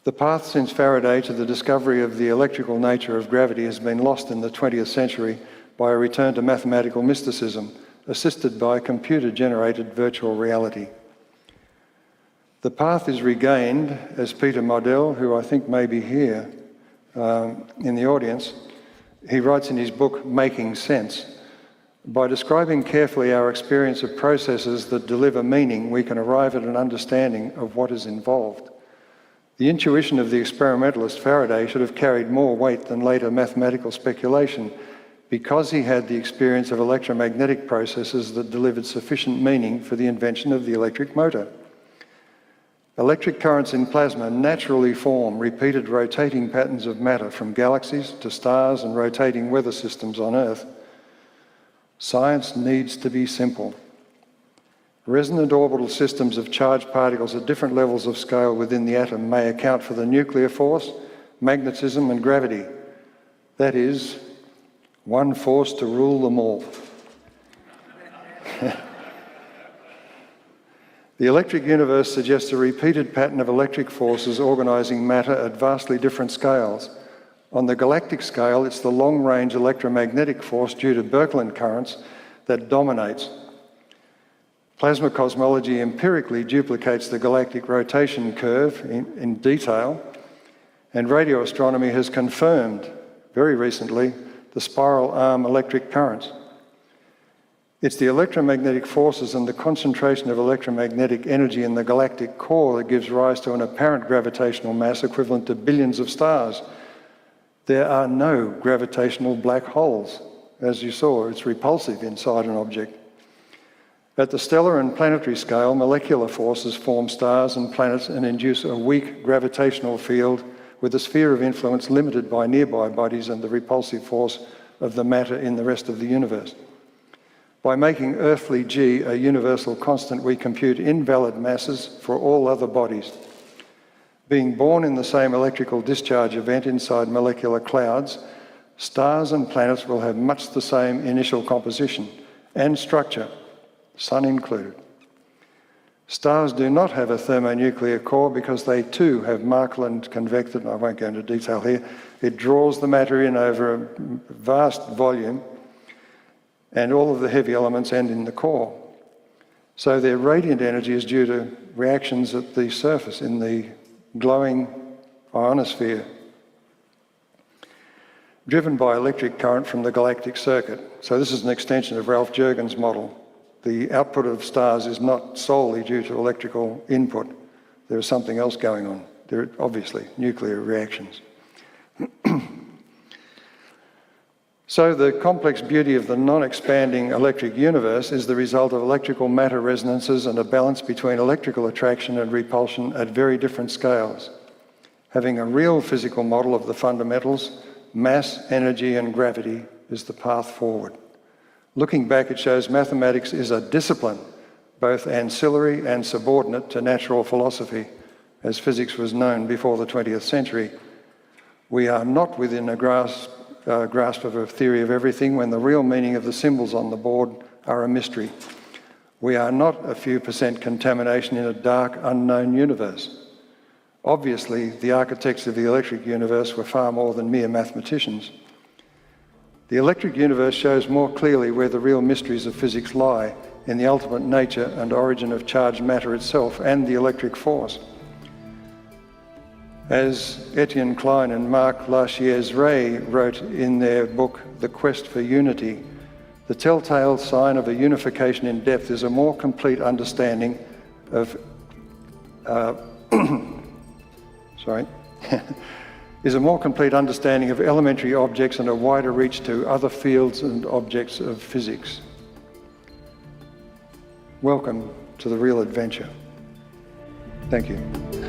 Speaker 3: The path since Faraday to the discovery of the electrical nature of gravity has been lost in the 20th century by a return to mathematical mysticism, assisted by computer-generated virtual reality. The path is regained, as Peter Modell, who I think may be here in the audience, he writes in his book, Making Sense, by describing carefully our experience of processes that deliver meaning, we can arrive at an understanding of what is involved. The intuition of the experimentalist Faraday should have carried more weight than later mathematical speculation, because he had the experience of electromagnetic processes that delivered sufficient meaning for the invention of the electric motor. Electric currents in plasma naturally form repeated rotating patterns of matter from galaxies to stars and rotating weather systems on Earth. Science needs to be simple. Resonant orbital systems of charged particles at different levels of scale within the atom may account for the nuclear force, magnetism and gravity. That is, one force to rule them all. The electric universe suggests a repeated pattern of electric forces organising matter at vastly different scales. On the galactic scale, it's the long-range electromagnetic force due to Birkeland currents that dominates. Plasma cosmology empirically duplicates the galactic rotation curve in detail, and radio astronomy has confirmed, very recently, the spiral arm electric currents. It's the electromagnetic forces and the concentration of electromagnetic energy in the galactic core that gives rise to an apparent gravitational mass equivalent to billions of stars. There are no gravitational black holes. As you saw, it's repulsive inside an object. At the stellar and planetary scale, molecular forces form stars and planets and induce a weak gravitational field with a sphere of influence limited by nearby bodies and the repulsive force of the matter in the rest of the universe. By making earthly G a universal constant, we compute invalid masses for all other bodies. Being born in the same electrical discharge event inside molecular clouds, stars and planets will have much the same initial composition and structure, Sun included. Stars do not have a thermonuclear core because they too have Markland convected, and I won't go into detail here. It draws the matter in over a vast volume, and all of the heavy elements end in the core. So their radiant energy is due to reactions at the surface in the glowing ionosphere, driven by electric current from the galactic circuit. So this is an extension of Ralph Jurgen's model. The output of stars is not solely due to electrical input. There is something else going on. There are obviously nuclear reactions. So the complex beauty of the non-expanding electric universe is the result of electrical matter resonances and a balance between electrical attraction and repulsion at very different scales. Having a real physical model of the fundamentals, mass, energy and gravity is the path forward. Looking back, it shows mathematics is a discipline, both ancillary and subordinate to natural philosophy, as physics was known before the 20th century. We are not within a grasp of a theory of everything when the real meaning of the symbols on the board are a mystery. We are not a few % contamination in a dark, unknown universe. Obviously, the architects of the electric universe were far more than mere mathematicians. The electric universe shows more clearly where the real mysteries of physics lie, in the ultimate nature and origin of charged matter itself and the electric force. As Etienne Klein and Marc Lachiez-Ray wrote in their book, The Quest for Unity, the telltale sign of a unification in depth is a more complete understanding of is a more complete understanding of elementary objects and a wider reach to other fields and objects of physics. Welcome to the real adventure. Thank you.